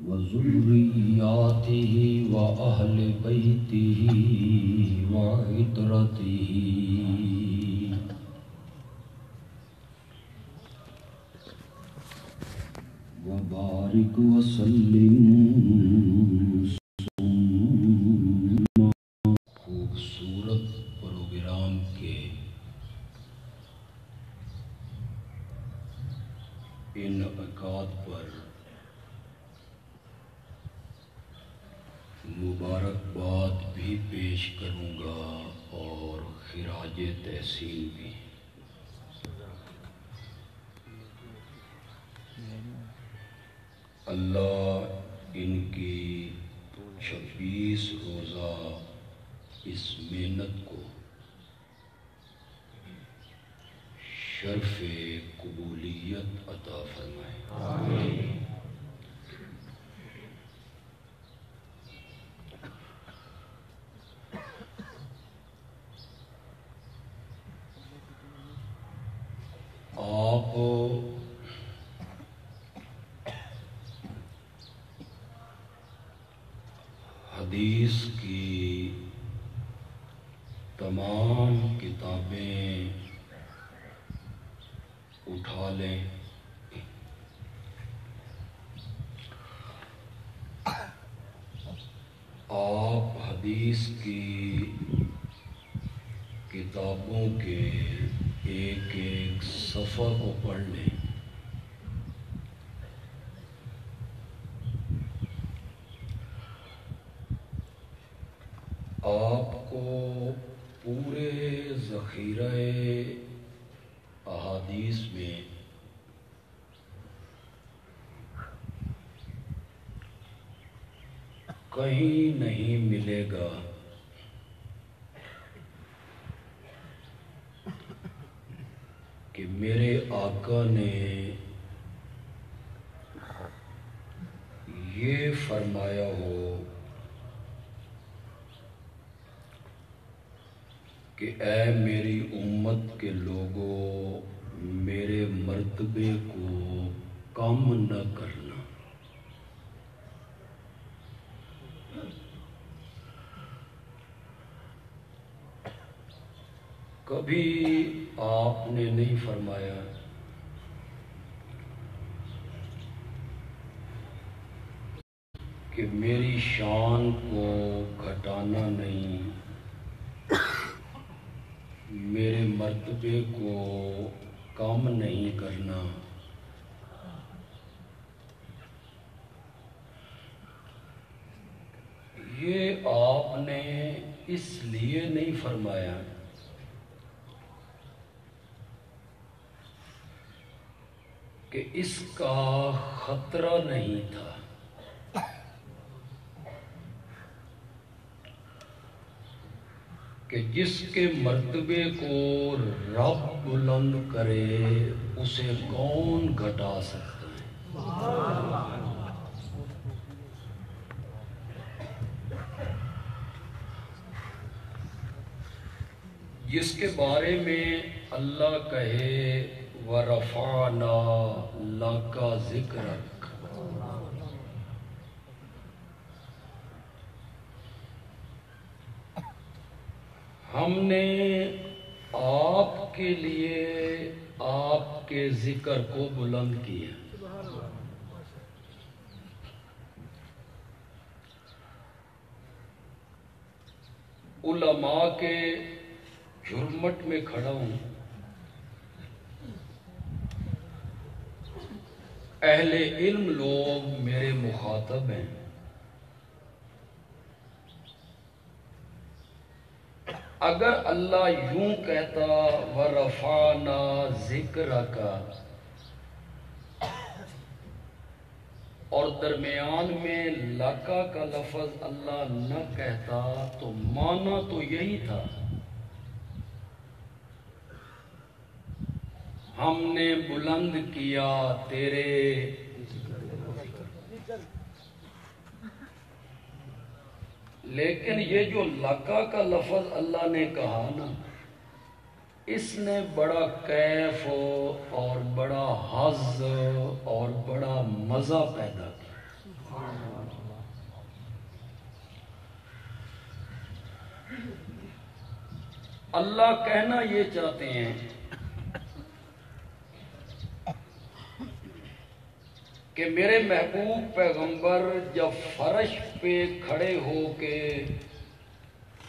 وذرياته وأهل بيته وعترته وبارك وسلم خوبصورت پروگرام کے انعقاد پر مبارکباد بھی پیش کروں گا اور خراج تحسین بھی۔ اللہ ان کی 26 روزہ اس محنت کو شرف قبولیت عطا فرمائے۔ آمین۔ آپ حدیث کی تمام کتابیں اٹھا لیں، آپ حدیث کی کتابوں کے ایک ایک صفحہ کو پڑھ لیں۔ آپ کو پورے ذخیرہ احادیث میں کہیں نہیں ملے گا کہ میرے آقا نے یہ فرمایا ہو کہ اے میری امت کے لوگوں، میرے مرتبے کو کم نہ کرنا۔ کبھی آپ نے نہیں فرمایا کہ میری شان کو گھٹانا نہیں، میرے مرتبے کو کم نہیں کرنا۔ یہ آپ نے اس لیے نہیں فرمایا کہ اس کا خطرہ نہیں تھا، کہ جس کے مرتبے کو رب بلند کرے اسے کون گھٹا سکتا ہے۔ جس کے بارے میں اللہ کہے وَرَفَعْنَا لَكَ ذِكْرَكَ، ہم نے آپ کے لیے آپ کے ذکر کو بلند کیا۔ علماء کے جھرمٹ میں کھڑا ہوں، اہل علم لوگ میرے مخاطب ہیں، اگر اللہ یوں کہتا وَرَفَعْنَا ذِكْرَكَ اور درمیان میں لَكَ کا لفظ اللہ نہ کہتا تو معنی تو یہی تھا، ہم نے بلند کیا تیرے لیکن یہ جو لَكَ کا لفظ اللہ نے کہا نا، اس نے بڑا کیف اور بڑا حظ اور بڑا مزہ پیدا کیا۔ اللہ کہنا یہ چاہتے ہیں کہ میرے محبوب پیغمبر جب فرش پہ کھڑے ہو کے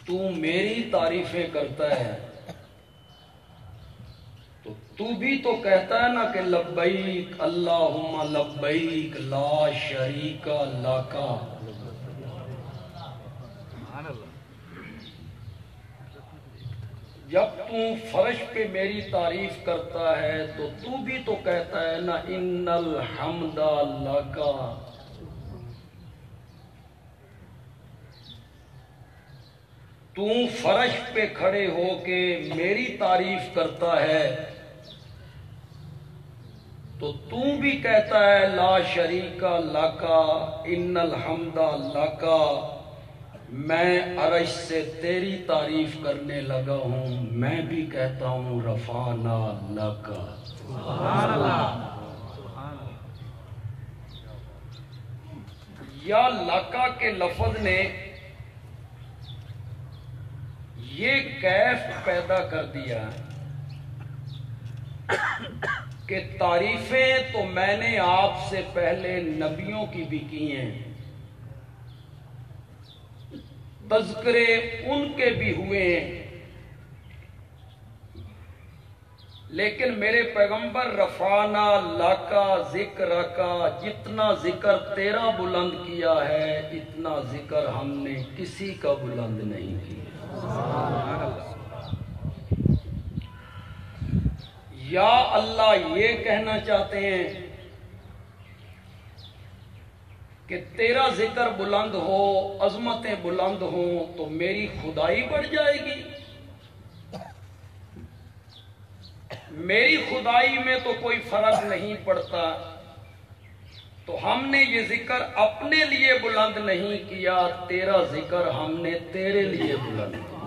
تو میری تعریفیں کرتا ہے تو بھی تو کہتا ہے نا کہ لبیک اللہم لبیک لا شریک لک۔ جب تو فرش پہ میری تعریف کرتا ہے تو بھی تو کہتا ہے نا ان الحمد لک۔ تو فرش پہ کھڑے ہو کے میری تعریف کرتا ہے تو بھی کہتا ہے لا شریک لک ان الحمد لک۔ میں عرش سے تیری تعریف کرنے لگا ہوں، میں بھی کہتا ہوں رفعنا لک۔ سبحان اللہ۔ یا لکا کے لفظ نے یہ کیف پیدا کر دیا کہ تعریفیں تو میں نے آپ سے پہلے نبیوں کی بھی کی ہیں، تذکرے ان کے بھی ہوئے ہیں، لیکن میرے پیغمبر رفعنا لکا ذکرکا، جتنا ذکر تیرا بلند کیا ہے اتنا ذکر ہم نے کسی کا بلند نہیں کیا۔ یا اللہ یہ کہنا چاہتے ہیں کہ تیرا ذکر بلند ہو، عظمتیں بلند ہوں تو میری خدائی بڑھ جائے گی؟ میری خدائی میں تو کوئی فرق نہیں پڑتا، تو ہم نے یہ ذکر اپنے لیے بلند نہیں کیا، تیرا ذکر ہم نے تیرے لیے بلند کیا۔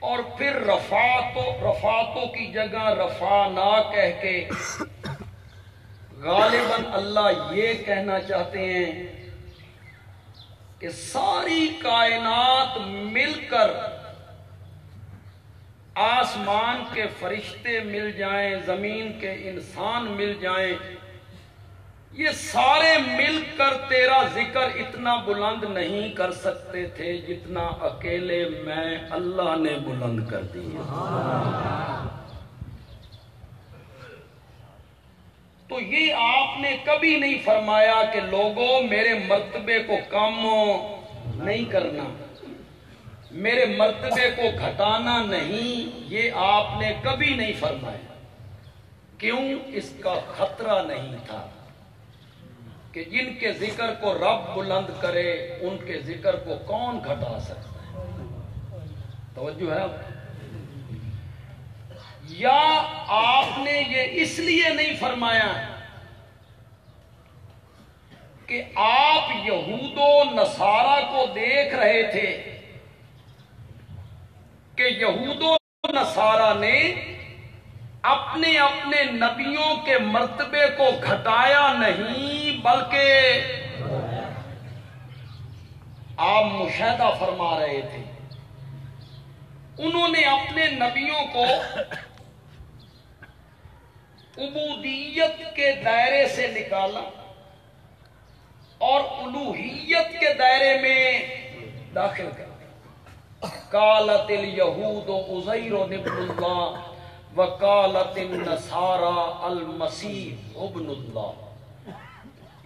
اور پھر رفعتوں کی جگہ رفعنا کہہ کے غالباً اللہ یہ کہنا چاہتے ہیں کہ ساری کائنات مل کر، آسمان کے فرشتے مل جائیں، زمین کے انسان مل جائیں، یہ سارے مل کر تیرا ذکر اتنا بلند نہیں کر سکتے تھے جتنا اکیلے میں اللہ نے بلند کر دیا۔ تو یہ آپ نے کبھی نہیں فرمایا کہ لوگوں میرے مرتبے کو کم نہیں کرنا، میرے مرتبے کو گھٹانا نہیں، یہ آپ نے کبھی نہیں فرمایا۔ کیوں؟ اس کا خطرہ نہیں تھا کہ جن کے ذکر کو رب بلند کرے ان کے ذکر کو کون گھٹا سکتا ہے؟ توجہ ہے؟ یا آپ نے یہ اس لیے نہیں فرمایا کہ آپ یہود و نصارہ کو دیکھ رہے تھے کہ یہود و نصارہ نے اپنے اپنے نبیوں کے مرتبے کو گھٹایا نہیں بلکہ آپ مشاہدہ فرما رہے تھے، انہوں نے اپنے نبیوں کو عبودیت کے دائرے سے نکالا اور الوہیت کے دائرے میں داخل کر۔ قالت الیہود عزیر ابن اللہ وقالت النصارى المسیح ابن اللہ۔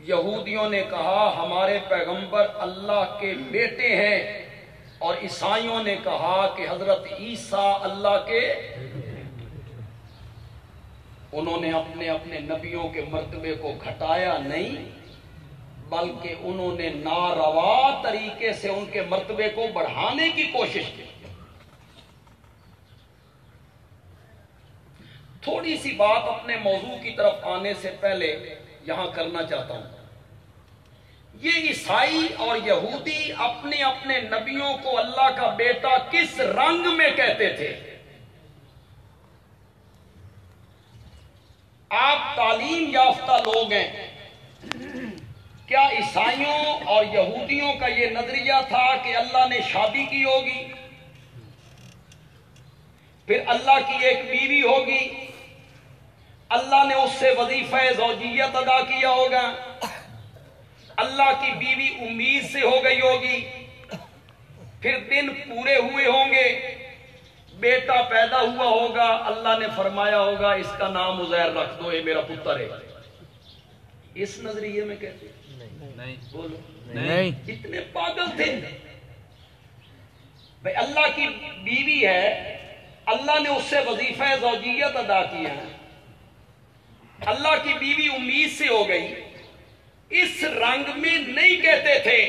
یہودیوں نے کہا ہمارے پیغمبر اللہ کے بیٹے ہیں، اور عیسائیوں نے کہا کہ حضرت عیسیٰ اللہ کے۔ انہوں نے اپنے اپنے نبیوں کے مرتبے کو گھٹایا نہیں بلکہ انہوں نے ناروا طریقے سے ان کے مرتبے کو بڑھانے کی کوشش کی۔ تھوڑی سی بات اپنے موضوع کی طرف آنے سے پہلے یہاں کرنا چاہتا ہوں یہ عیسائی اور یہودی اپنے اپنے نبیوں کو اللہ کا بیٹا کس رنگ میں کہتے تھے؟ آپ تعلیم یافتہ لوگ ہیں، کیا عیسائیوں اور یہودیوں کا یہ نظریہ تھا کہ اللہ نے شادی کی ہوگی، پھر اللہ کی ایک بیوی ہوگی، اللہ نے اس سے وظیفہ زوجیت ادا کیا ہوگا، اللہ کی بیوی امید سے ہو گئی ہوگی، پھر دن پورے ہوئے ہوں گے، بیٹا پیدا ہوا ہوگا، اللہ نے فرمایا ہوگا اس کا نام عزیر رکھ دو، یہ میرا پتر ہے؟ اس نظریے میں کہتے نہیں، بولو نہیں، اتنے پاگل تھے بھائی۔ اللہ کی بیوی ہے، اللہ نے اس سے وظیفہ زوجیت ادا کیا ہے، اللہ کی بیوی امید سے ہو گئی، اس رنگ میں نہیں کہتے تھے،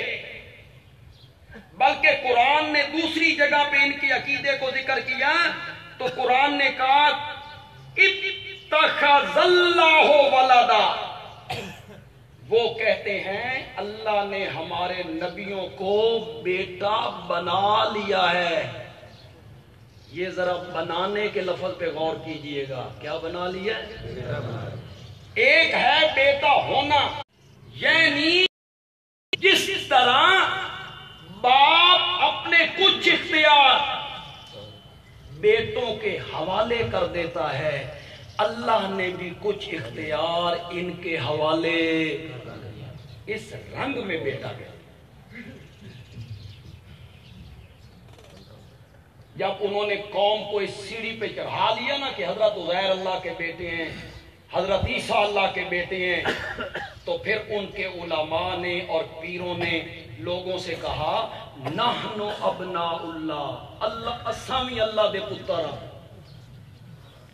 بلکہ قرآن نے دوسری جگہ پہ ان کی عقیدے کو ذکر کیا تو قرآن نے کہا اتخذ اللہ ولدا، وہ کہتے ہیں اللہ نے ہمارے نبیوں کو بیٹا بنا لیا ہے۔ یہ ذرا بنانے کے لفظ پہ غور کیجئے گا، کیا بنا لیا؟ ایک ہے بیٹا ہونا، یعنی جس طرح باپ اپنے کچھ اختیار بیٹوں کے حوالے کر دیتا ہے، اللہ نے بھی کچھ اختیار ان کے حوالے اس رنگ میں بیٹا گیا۔ جب انہوں نے قوم کو اس سیڑھی پہ چڑھا لیا نا کہ حضرت عزیر اللہ کے بیٹے ہیں، حضرت عیسیٰ اللہ کے بیٹے ہیں، تو پھر ان کے علماء نے اور پیروں نے لوگوں سے کہا نحن ابناء اللہ، اللہ اسامی اللہ دے پتر۔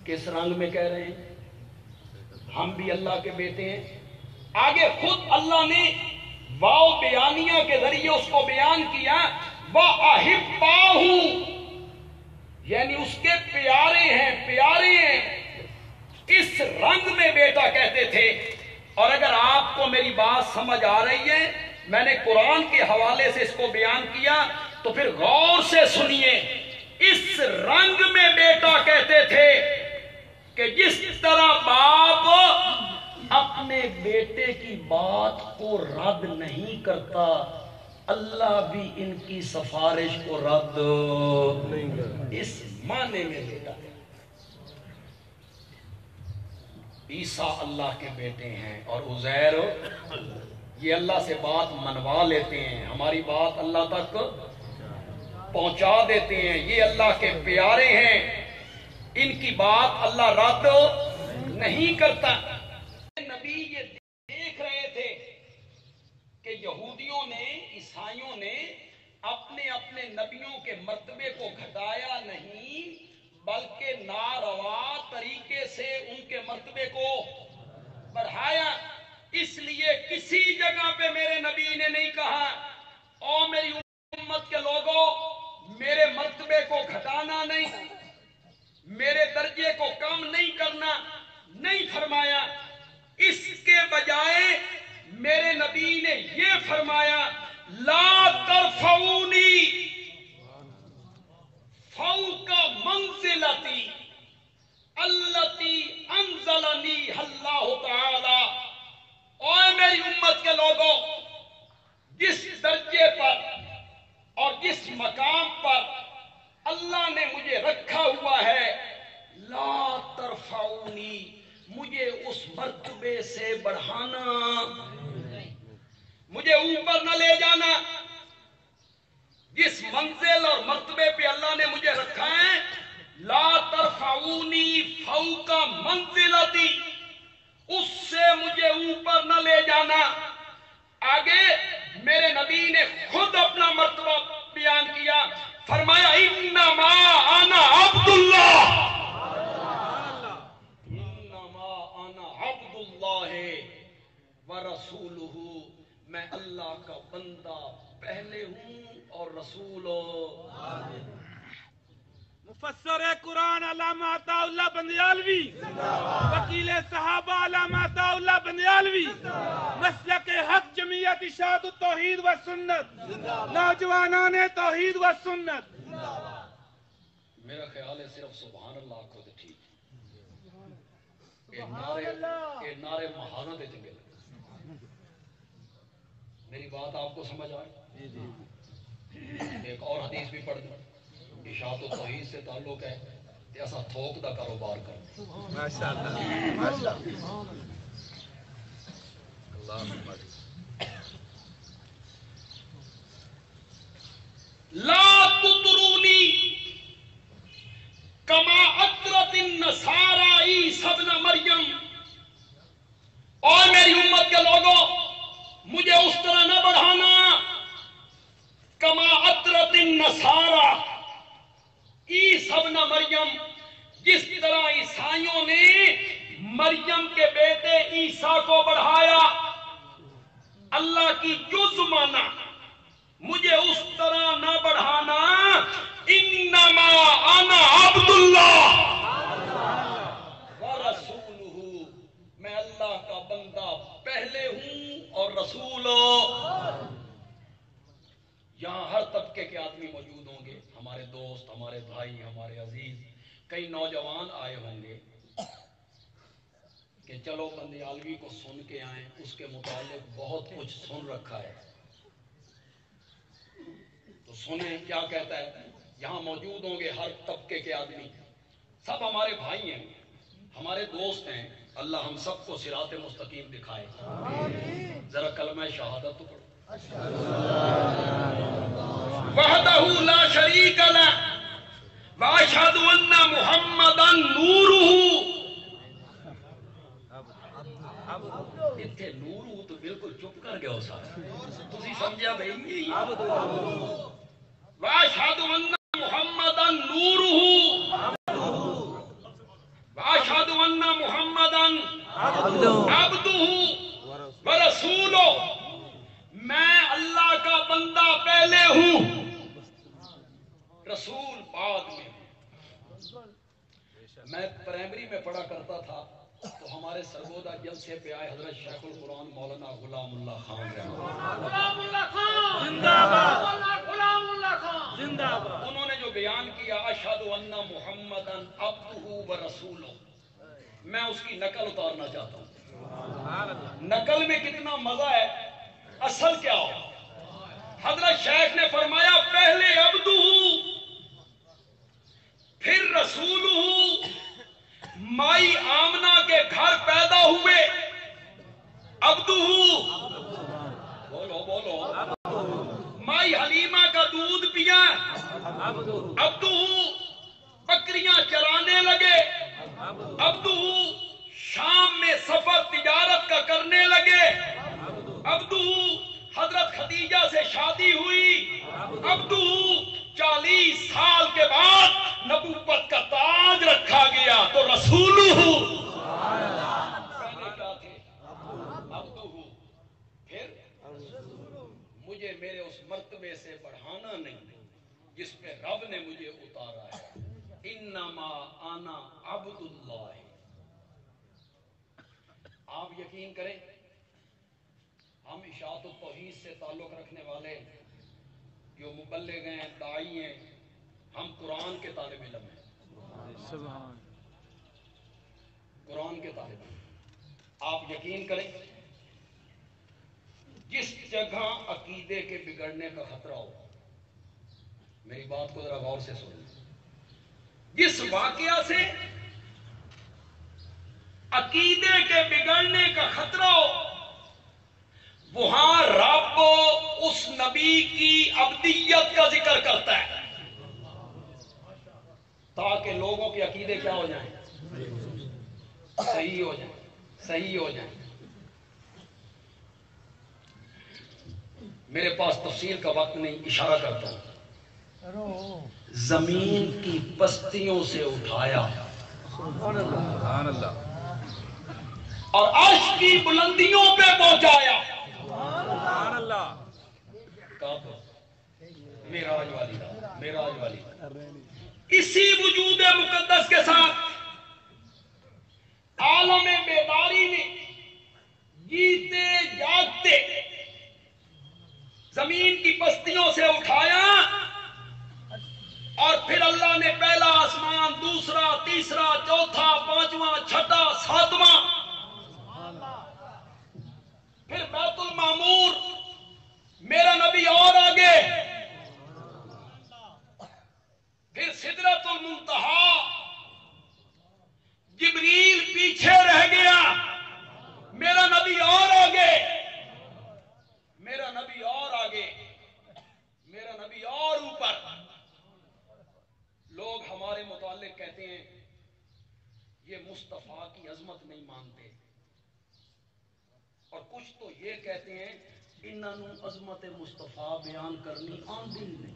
کس رنگ میں کہہ رہے ہیں؟ ہم بھی اللہ کے بیٹے ہیں۔ آگے خود اللہ نے واو بیانیہ کے ذریعے اس کو بیان کیا، وَأَحِبَّاهُ، یعنی اس کے پیارے ہیں، پیارے ہیں، اس رنگ میں بیٹا کہتے تھے۔ اور اگر آپ کو میری بات سمجھ آ رہی ہے، میں نے قرآن کے حوالے سے اس کو بیان کیا تو پھر غور سے سنیے، اس رنگ میں بیٹا کہتے تھے کہ جس طرح باپ اپنے بیٹے کی بات کو رد نہیں کرتا، اللہ بھی ان کی سفارش کو رد نہیں کرتا، اس معنی میں بیٹا ہے۔ عیسیٰ اللہ کے بیٹے ہیں اور عزیر یہ اللہ سے بات منوا لیتے ہیں، ہماری بات اللہ تک پہنچا دیتے ہیں، یہ اللہ کے پیارے ہیں، ان کی بات اللہ رد نہیں کرتا۔ نبی یہ دیکھ رہے تھے کہ یہودیوں نے، عیسائیوں نے اپنے اپنے نبیوں کے مرتبے کو گھٹایا نہیں بلکہ ناروا طریقے سے ان کے مرتبے کو بڑھایا۔ اس لیے کسی جگہ پہ میرے نبی نے نہیں کہا او میری امت کے لوگوں میرے مرتبے کو گھٹانا نہیں، میرے درجے کو کم نہیں کرنا، نہیں فرمایا۔ اس کے بجائے میرے نبی نے یہ فرمایا لا ترفعونی فوق منزلتی التی انزلنی اللہ تعالی، اے میری امت کے لوگوں جس درجے پر اور جس مقام پر اللہ نے مجھے رکھا ہوا ہے، لا ترفعونی، مجھے اس مرتبے سے بڑھانا، مجھے اوپر نہ لے جانا۔ جس منزل اور مرتبے پہ اللہ نے مجھے رکھا ہے، لا ترفعونی فوق منزلتی، اس سے مجھے اوپر نہ لے جانا۔ آگے میرے نبی نے خود اپنا مرتبہ بیان کیا، فرمایا انما انا عبد اللہ، انما انا عبد اللہ ورسولہ، میں اللہ کا بندہ پہلے ہوں اور رسول۔ مفسر قرآن علامہ عطا اللہ بندیالوی، وکیل صحابہ علامہ عطا اللہ بندیالوی، مسلک حق جمعیت اشاعت التوحید و سنت، نوجوانان توحید و سنت. میرا خیال ہے صرف سبحان اللہ کو تو ٹھیک یہ نعرے مہارت چنگے لگے. میری بات آپ کو سمجھ آئی؟ ایک اور حدیث بھی پڑھ دوں. اشاعت و توحید سے تعلق ہے کہ ایسا تھوک دا کاروبار کریں. لا تطرونی کما اطرت النصارى عیسی ابن مریم. اور میری امت کے لوگوں مجھے اس طرح نہ بڑھانا کما اطرت النصارى عیسی ابن مریم، جس طرح عیسائیوں نے مریم کے بیٹے عیسیٰ کو بڑھایا. اللہ کی جز مانا مجھے اس طرح نہ بڑھانا. انما انا عبد اللہ ورسولہ، میں اللہ کا بندہ پہلے ہوں اور رسول. یہاں ہر طبقے کے آدمی موجود ہوں گے، ہمارے دوست، ہمارے بھائی، ہمارے عزیز. کئی نوجوان آئے ہوں گے کہ چلو بندیالوی کو سن کے آئیں، اس کے متعلق بہت کچھ سن رکھا ہے تو سنیں کیا کہتا ہے. یہاں موجود ہوں گے ہر طبقے کے آدمی، سب ہمارے بھائی ہیں، ہمارے دوست ہیں. اللہ ہم سب کو صراط مستقیم دکھائے. ذرا کلمہ شہادت تو پڑھو. وحدہ لا شریک لہ واشہد ان محمدا نورہ. اتنے نورہ تو بالکل چپ کر گیا سارا، تسی سمجھا بھائی. واشہد ان محمدا نورہ واشہد ان محمدا عبدہ ورسولہ. میں اللہ کا بندہ پہلے ہوں، رسول بعد میں. میں پرائمری میں پڑھا کرتا تھا تو ہمارے سرگودا جلسے پہ آئے حضرت شیخ القرآن مولانا غلام اللہ خان زندہ باد. انہوں نے جو بیان کیا اشہد ان محمدا عبدہ ورسولہ، میں اس کی نقل اتارنا چاہتا ہوں. نقل میں کتنا مزہ ہے، اصل کیا ہو. حضرت شیخ نے فرمایا پہلے عبدہ پھر رسولہ. مائی آمنہ کے گھر پیدا ہوئے عبدہ، بولو بولو. مائی حلیمہ کا دودھ پیا عبدہ. بکریاں چرانے لگے عبدہ. شام میں سفر تجارت کا کرنے لگے عبدہ. حضرت خدیجہ سے شادی ہوئی عبدہ. 40 سال کے بعد نبوت کا تاج رکھا گیا تو رسولہ. پہلے کیا تھے؟ عبدہ. پھر مجھے میرے اس مرتبے سے بڑھانا نہیں جس پہ رب نے مجھے اتارا ہے. انما انا عبد اللہ. آپ یقین کریں ہم اشاعت التوحید سے تعلق رکھنے والے جو مبلغ ہیں، داعی ہیں، ہم قرآن کے طالب علم ہیں. قرآن کے طالب علم. آپ یقین کریں جس جگہ عقیدے کے بگڑنے کا خطرہ ہو، میری بات کو ذرا غور سے سنیں، جس واقعہ سے عقیدے کے بگڑنے کا خطرہ ہو، وہاں رب اس نبی کی ابدیت کا ذکر کرتا ہے تاکہ لوگوں کے عقیدے کیا ہو جائیں، صحیح ہو جائیں، صحیح ہو جائیں. میرے پاس تفصیل کا وقت نہیں، اشارہ کرتا ہوں. زمین کی پستیوں سے اٹھایا سبحان اللہ، اور عرش کی بلندیوں پہ پہنچایا. سبحان اللہ. کب؟ معراج والی رات. معراج والی. اسی وجود مقدس کے ساتھ عالم بیداری نے جیتے جاگتے زمین کی پستیوں سے اٹھایا اور پھر اللہ نے پہلا آسمان، دوسرا، تیسرا، چوتھا، پانچواں، چھٹا، ساتواں، پھر بیت المعمور، میرا نبی اور آگے، پھر سدرۃ المنتہا، جبریل پیچھے رہ گیا، میرا نبی اور آگے، میرا نبی اور آگے، میرا نبی اور اوپر. لوگ ہمارے متعلق کہتے ہیں یہ مصطفیٰ کی عظمت نہیں مانتے، اور کچھ تو یہ کہتے ہیں انہاں نوں عظمت مصطفیٰ بیان کرنی آندی نہیں.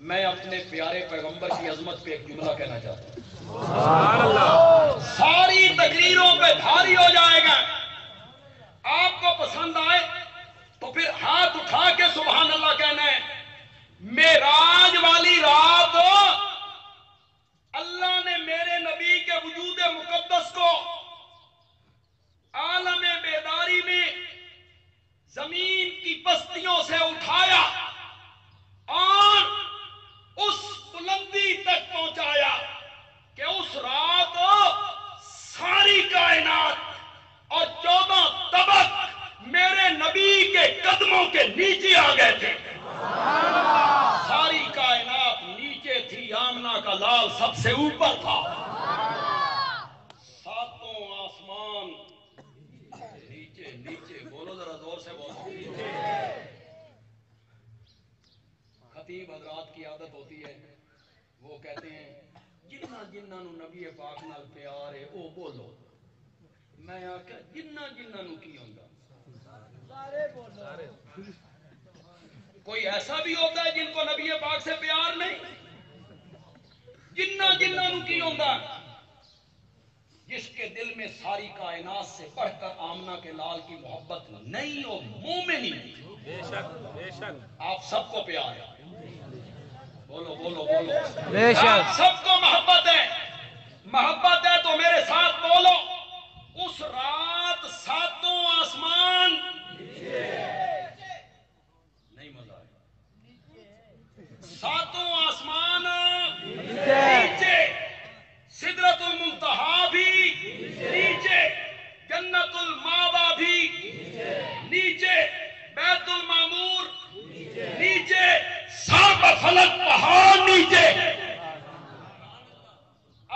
میں اپنے پیارے پیغمبر کی عظمت پہ ایک جملہ کہنا چاہتا ہوں. سبحان اللہ. ساری تقریروں پہ بھاری ہو جائے گا. آپ کو پسند آئے تو پھر ہاتھ اٹھا کے سبحان اللہ کہنا ہے. معراج والی رات اللہ نے میرے نبی کے وجود مقدس کو عالم بیداری میں زمین کی پستیوں سے اٹھایا اور اس بلندی تک پہنچایا کہ اس رات ساری کائنات اور 14 طبق میرے نبی کے قدموں کے نیچے آ گئے تھے. ساری کائنات نیچے تھی، آمنہ کا لال سب سے اوپر تھا. ساتوں آسمان نیچے نیچے. بولو ذرا زور سے بولو. خطیب حضرات کی عادت ہوتی ہے، وہ کہتے ہیں جنہ نو نبی پاک نال پیار ہے او بولو. میں آکھیا جنہ نو کی ہوندا؟ سارے بولو. کوئی ایسا بھی ہوتا ہے جن کو نبی پاک سے پیار نہیں؟ جنہ نو کی ہوندا؟ جس کے دل میں ساری کائنات سے بڑھ کر آمنہ کے لال کی محبت نہیں ہو، مومن ہی نہیں. بے شک بے شک. آپ سب کو پیار ہے. بولو بولو بولو. بے شک. آپ سب کو محبت ہے. محبت ہے تو میرے ساتھ بولو. اس رات ساتوں آسمان نہیں مزہ آیا. ساتوں آسمان نیچے، سدرۃ المنتہا بھی نیچے، جنت الماوا بھی نیچے، بیت المعمور نیچے، ساب فلک پہاڑ نیچے،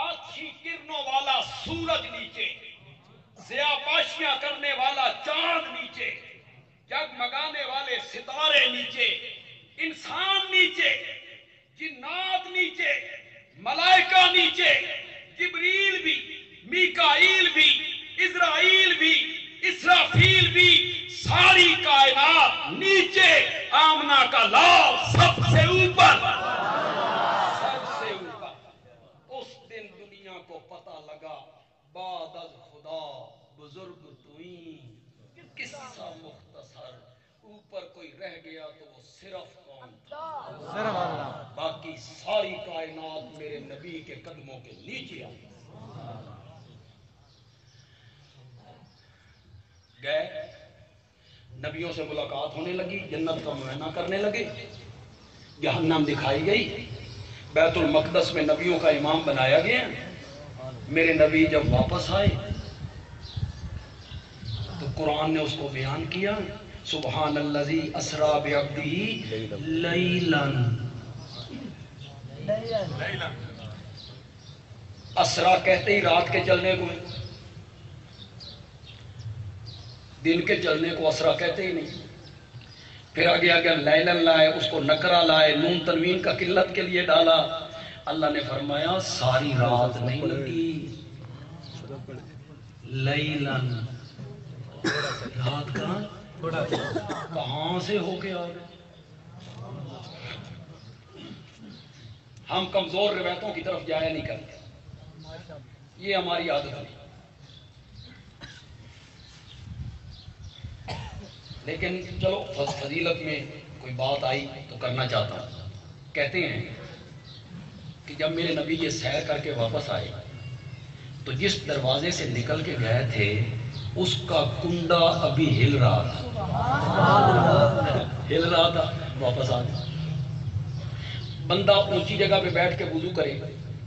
آچھی کرنوں والا سورج نیچے، ضیاء پاشیاں کرنے والا چاند نیچے، جگمگانے والے ستارے نیچے، انسان نیچے، جنات نیچے، ملائکہ نیچے، جبریل بھی، میکائیل بھی، اسرائیل بھی، اسرافیل بھی، ساری کائنات نیچے، آمنہ کا لال سب سے اوپر. سب سے اوپر. اس دن دنیا کو پتہ لگا بعد از خدا بزرگ توئیں. قصہ مختصر، اوپر کوئی رہ گیا تو وہ صرف کون تھا؟ صرف اللہ. باقی ساری کائنات میرے نبی کے قدموں کے نیچے آئی. گئے، نبیوں سے ملاقات ہونے لگی، جنت کا معائنہ کرنے لگے، جہنم دکھائی گئی، بیت المقدس میں نبیوں کا امام بنایا گیا. میرے نبی جب واپس آئے تو قرآن نے اس کو بیان کیا، سبحان الذی اسریٰ بعبدہ لیلا. اسریٰ کہتے ہی رات کے چلنے کو، دن کے چلنے کو اسریٰ کہتے ہی نہیں. پھر آگے اگر لیلن لائے، اس کو نکرہ لائے، نون تنوین کا قلت کے لیے ڈالا. اللہ نے فرمایا ساری رات نہیں لگی، لیلن. رات کہاں سے ہو کے آ گئے؟ ہم کمزور روایتوں کی طرف جایا نہیں کرتے، یہ ہماری عادت ہے. لیکن چلو فضیلت میں کوئی بات آئی تو کرنا چاہتا ہوں. کہتے ہیں کہ جب میرے نبی یہ سیر کر کے واپس آئے تو جس دروازے سے نکل کے گئے تھے اس کا کنڈا ابھی ہل رہا تھا. واپس آ گیا. بندہ اونچی جگہ پہ بیٹھ کے وضو کرے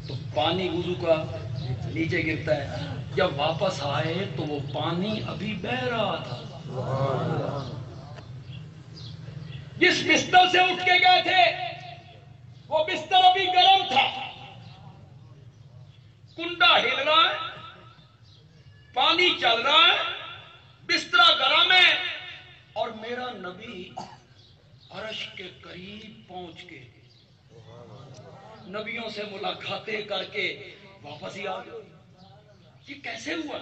تو پانی وضو کا نیچے گرتا ہے. جب واپس آئے تو وہ پانی ابھی بہ رہا تھا. جس بستر سے اٹھ کے گئے تھے وہ بستر ابھی گرم تھا. کنڈا ہل رہا ہے, پانی چل رہا ہے, بستر گرم ہے, اور میرا نبی عرش کے قریب پہنچ کے نبیوں سے ملاقاتیں کر کے واپس ہی آ گئے. یہ کیسے ہوا؟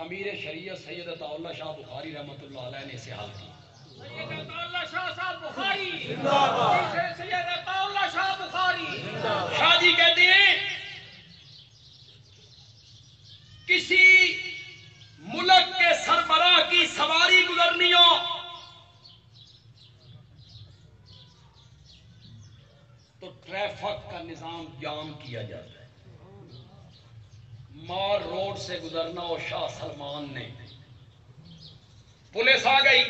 امیر شریعت سید عطا اللہ شاہ بخاری رحمۃ اللہ علیہ نے اسے حل کی. سید عطا اللہ شاہ صاحب بخاری زندہ باد. سید عطا اللہ شاہ بخاری زندہ باد. شاہ جی کہتے ہیں کسی ملک کے سربراہ کی سواری گزرنی ہو تو ٹریفک کا نظام جام کیا جاتا ہے. مار روڈ سے گزرنا ہو شاہ سلمان نے, پولیس آ گئی,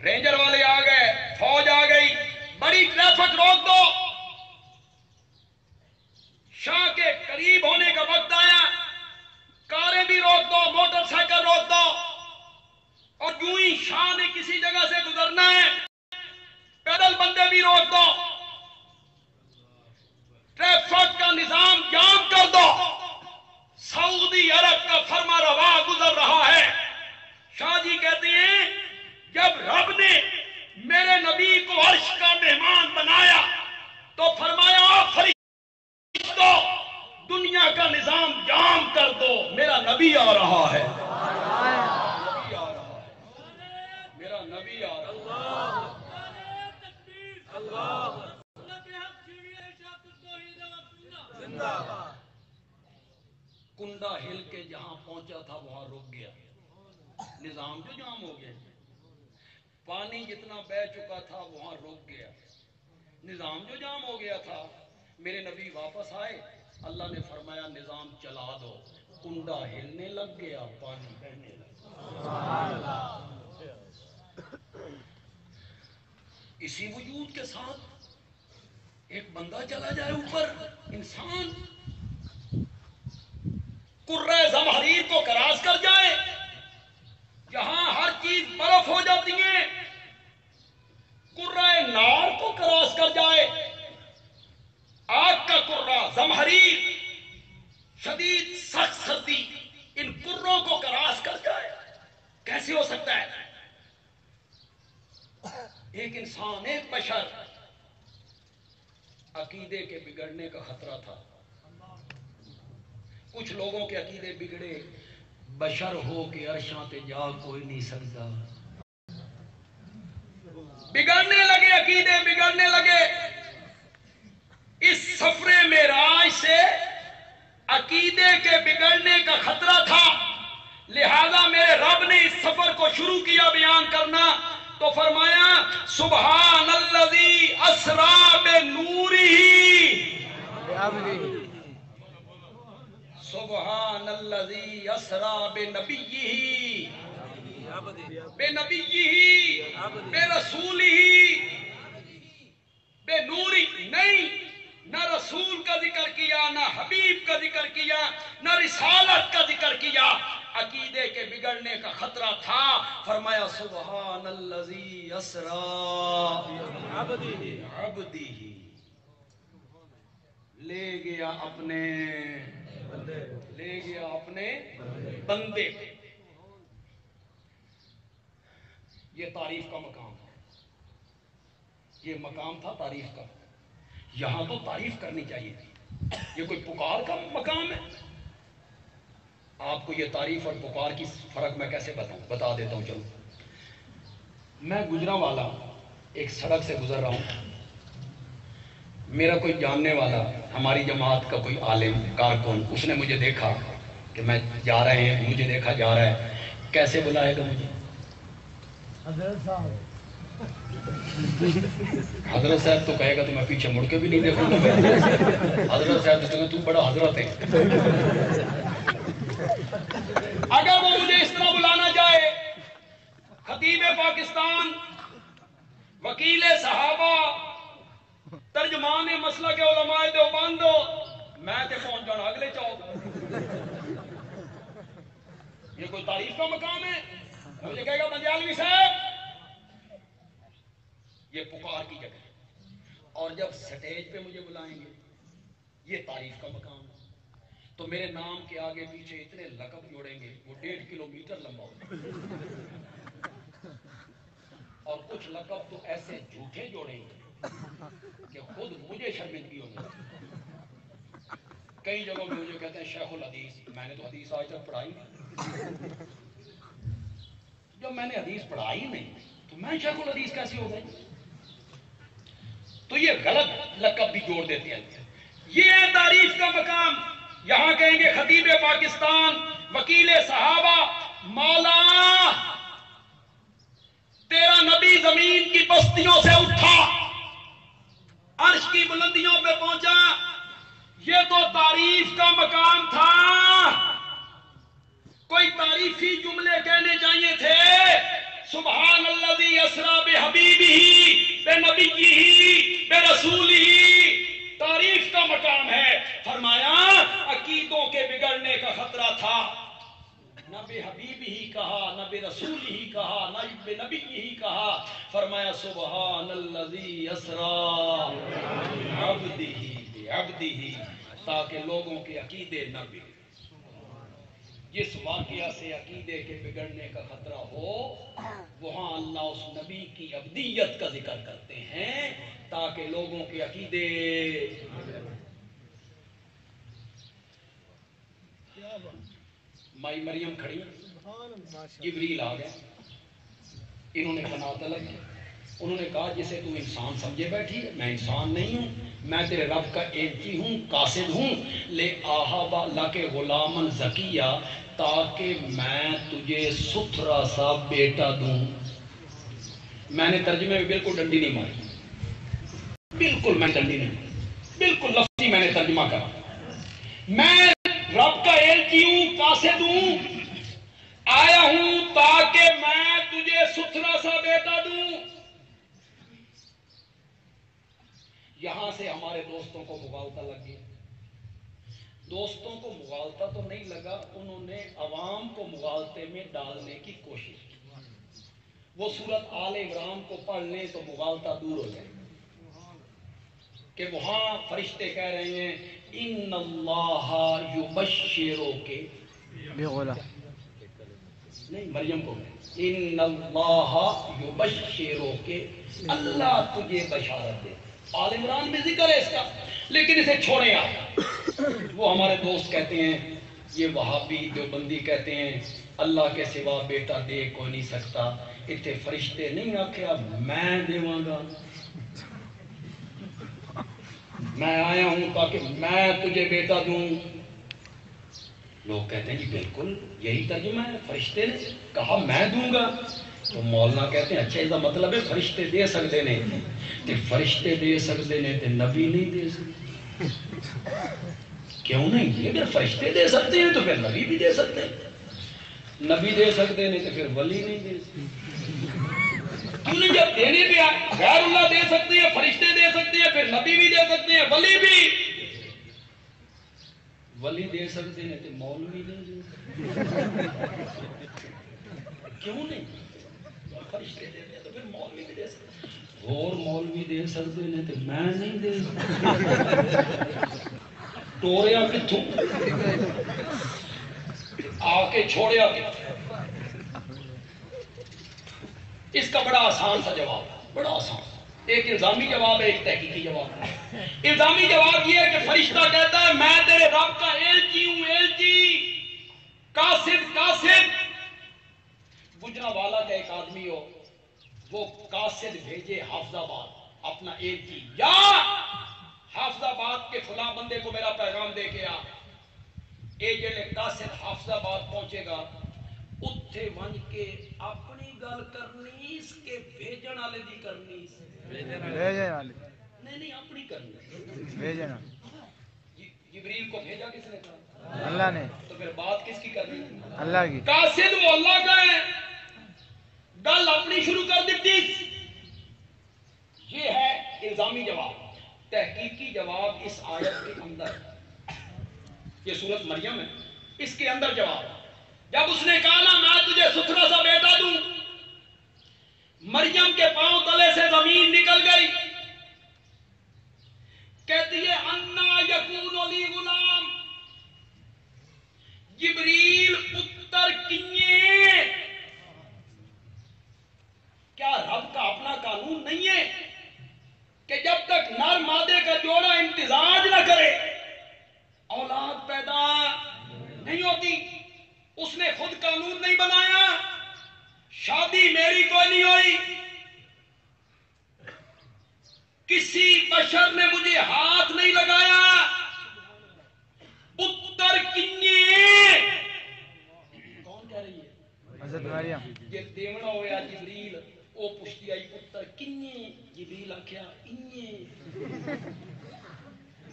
رینجر والے آ گئے, فوج آ گئی, بڑی ٹریفک روک دو. شاہ کے قریب ہونے کا وقت آیا, کاریں بھی روک دو, موٹر سائیکل روک دو, اور یوں ہی شاہ نے کسی جگہ سے گزرنا ہے, پیدل بندے بھی روک دو, ٹریفک کا نظام جام کر دو. سعودی عرب کا فرما روا گزر رہا ہے. شاہ جی کہتے ہیں جب رب نے میرے نبی کو عرش کا مہمان بنایا تو فرمایا فرشتو دنیا کا نظام جام کر دو, میرا نبی آ رہا ہے. میرا نبی آ رہا ہے. کنڈا ہل کے جہاں پہنچا تھا وہاں رک گیا. نظام جو جام ہو گیا. پانی جتنا بہ چکا تھا وہاں رک گیا. نظام جو جام ہو گیا تھا. میرے نبی واپس آئے, اللہ نے فرمایا نظام چلا دو. کنڈا ہلنے لگ گیا, پانی بہنے لگا. اسی وجود کے ساتھ ایک بندہ چلا جائے اوپر, انسان کرۂ زمہریر کو کراس کر جائے, جہاں ہر چیز برف ہو جاتی ہے, کرۂ نار کو کراس کر جائے, آگ کا کرہ زمہریر, شدید سخت سردی, ان کروں کو کراس کر جائے. کیسے ہو سکتا ہے؟ ایک انسان, ایک بشر, عقیدے کے بگڑنے کا خطرہ تھا. کچھ لوگوں کے عقیدے بگڑے, بشر ہو کے عرشاں تے جا کوئی نہیں سکتا. بگڑنے لگے, عقیدے بگڑنے لگے. اس سفر معراج سے عقیدے کے بگڑنے کا خطرہ تھا, لہذا میرے رب نے اس سفر کو شروع کیا بیان کرنا تو فرمایا سبحان الذی اسری بنورہ, سبحان الذی اسری بنبیہ, برسولہ, بنورہ. نہیں, نہ رسول کا ذکر کیا, نہ حبیب کا ذکر کیا, نہ رسالت کا ذکر کیا. عقیدے کے بگڑنے کا خطرہ تھا, فرمایا سبحان الذی اسری بعبدہ, لے گیا اپنے بندے. یہ تعریف کا مقام تھا, یہ مقام تھا تعریف کا. یہاں تو تعریف کرنی چاہیے تھی, یہ کوئی پکار کا مقام ہے. آپ کو یہ تعریف اور پکار کی فرق میں کیسے بتا دیتا ہوں. چلو, میں گجرانوالہ ایک سڑک سے گزر رہا ہوں, میرا کوئی جاننے والا, ہماری جماعت کا کوئی عالم کارکن, اس نے مجھے دیکھا کہ میں جا رہے ہیں, مجھے دیکھا جا رہا ہے, کیسے بلائے گا مجھے؟ حضرت صاحب تو کہے گا تو میں پیچھے مڑ کے بھی نہیں دیکھوں گا. حضرت صاحب تو کہے تو بڑا حضرت ہے. اگر وہ مجھے اس طرح بلانا چاہے خطیب پاکستان، وکیل صحابہ، ترجمان مسلک علماء دیوبند، میں تے پہنچ جانا اگلے چوک. یہ کوئی تعریف کا مقام ہے؟ مجھے کہے گا بندیالوی صاحب، یہ پکار کی جگہ ہے. اور جب سٹیج پہ مجھے بلائیں گے یہ تعریف کا مقام ہے. تو میرے نام کے آگے پیچھے اتنے لقب جوڑیں گے وہ 1.5 کلومیٹر لمبا ہوگا. اور کچھ لقب تو ایسے جھوٹے جوڑیں گے کہ خود مجھے شرمندگی ہوگی. کئی جگہوں میں مجھے کہتے ہیں شیخ الحدیث. میں نے تو حدیث آج تک پڑھائی نہیں. جب میں نے حدیث پڑھائی نہیں تو میں شیخ الحدیث کیسی ہو گئی؟ تو یہ غلط لقب بھی جوڑ دیتے ہیں. یہ ہے تعریف کا مقام. یہاں کہیں گے خطیب پاکستان، وکیل صحابہ، مولا تیرا نبی زمین کی بستیوں سے اٹھا، عرش کی بلندیوں پہ پہنچا. یہ تو تعریف کا مقام تھا. کوئی تعریفی جملے کہنے چاہیے تھے. سبحان الذی اسری بحبیبہ بنبیہ برسولہ. تعریف کا مقام ہے. فرمایا عقیدوں کے بگڑنے کا خطرہ تھا. نہ بے حبیب ہی کہا، نہ بے رسول ہی کہا، نہ بے نبی ہی کہا. فرمایا سبحان الذی اسری بعبدہ، تاکہ لوگوں کے عقیدے نہ بگڑیں. جس واقعہ سے عقیدے کے بگڑنے کا خطرہ ہو وہاں اللہ اس نبی کی عبدیت کا ذکر کرتے ہیں تاکہ لوگوں کے عقیدے. مائی مریم کھڑی، جبریل آ گئے. انہوں نے بنا طلب کی. انہوں نے کہا جسے تو انسان سمجھے بیٹھی ہے، میں انسان نہیں ہوں، میں تیرے رب کا ایجی ہوں، قاصد ہوں. لے آہا لک غلامن زکیہ، تاکہ میں تجھے ستھرا سا بیٹا دوں. میں نے ترجمے میں بالکل ڈنڈی نہیں ماری، بالکل میں ڈنڈی نہیں ماری، بالکل لفظی میں نے ترجمہ کرا. میں رب کا ایجی ہوں، قاصد ہوں، آیا ہوں تاکہ میں تجھے ستھرا سا بیٹا دوں. یہاں سے ہمارے دوستوں کو مغالطہ لگ گیا. دوستوں کو مغالطہ تو نہیں لگا، انہوں نے عوام کو مغالطے میں ڈالنے کی کوشش کی. وہ سورت آل عمران کو پڑھ لیں تو مغالطہ دور ہو جائے کہ وہاں فرشتے کہہ رہے ہیں ان اللہ یبشرک، نہیں مریم کو ان اللہ یبشرک، اللہ تجھے بشارت دے. آل عمران میں ذکر ہے اس کا، لیکن اسے چھوڑیں آپ. وہ ہمارے دوست کہتے ہیں، یہ وہابی دیوبندی کہتے ہیں اللہ کے سوا بیٹا دے کوئی نہیں سکتا. اتنے فرشتے نہیں آکھیا میں دیواں گا. میں آیا ہوں تاکہ میں تجھے بیٹا دوں. لوگ کہتے ہیں جی بالکل یہی ترجمہ ہے، فرشتے نے کہا میں دوں گا. تو مولانا کہتے ہیں اچھا اس کا مطلب ہے فرشتے دے سکتے نہیں، کہ فرشتے دے سکتے نہیں تو نبی نہیں دے سکتے. کیوں نہیں؟ اگر فرشتے دے سکتے ہیں تو پھر نبی بھی دے سکتے ہیں. نبی دے سکتے نہیں تو پھر ولی نہیں دے سکتے. کیوں نہیں؟ جب دینے پہ غیر اللہ دے سکتے ہیں، فرشتے دے سکتے ہیں، پھر نبی بھی دے سکتے ہیں، ولی بھی. ولی دے سکتے ہیں تو مولوی دے سکتے. کیوں نہیں؟ فرشتے دے تو پھر مولوی بھی دے سکتے. اور مولوی دے سکتے ہیں تو میں نہیں دے سکتا. ٹوریا کتوں آ کے چھوڑیا کتوں. اس کا بڑا آسان سا جواب ہے، بڑا آسان. ایک الزامی جواب ہے، ایک تحقیقی جواب ہے. الزامی جواب یہ ہے کہ فرشتہ کہتا ہے میں تیرے رب کا ایلچی ہوں، ایلچی، قاصد. قاصد گجرا والا کا ایک آدمی ہو، وہ قاصد بھیجے حافظ آباد اپنا ایلچی، یا حافظ آباد کے فلاں بندے کو میرا پیغام دے کے آ. ایجنٹ قاصد حافظ آباد پہنچے گا، اتھے ونج کے اپنی گل کرنی اس کے بھیجن والے دی کرنی نہیں اپنی کرنی بھیجنا جبریل کو بھیجا کس نے کہا؟ اللہ نے. تو پھر بات کس کی کرنی؟ اللہ کی. قاصد وہ اللہ کا ہے، گل اپنی شروع کر دیتی. یہ ہے الزامی جواب. تحقیقی جواب اس آیت کے اندر، یہ سورت مریم ہے، اس کے اندر جواب. جب اس نے کہا نا میں تجھے ستھرا سا بیٹا دوں، مریم کے پاؤں تلے سے زمین نکل گئی. کہتی ہے انا یکون لی غلام، جبریل پتر کیے. کیا رب کا اپنا قانون نہیں ہے کہ جب تک نر مادے کا جوڑا امتزاج نہ کرے اولاد پیدا نہیں ہوتی؟ اس نے خود قانون نہیں بنایا؟ شادی میری کوئی نہیں ہوئی، کسی بشر نے مجھے ہاتھ نہیں لگایا. پتر کنیے کون کہہ رہی ہے؟ حضرت مریم. یہ دیونا ہویا جبریل او پوچھتی آئی پتر کنیے، جبریل آکھیا انیے.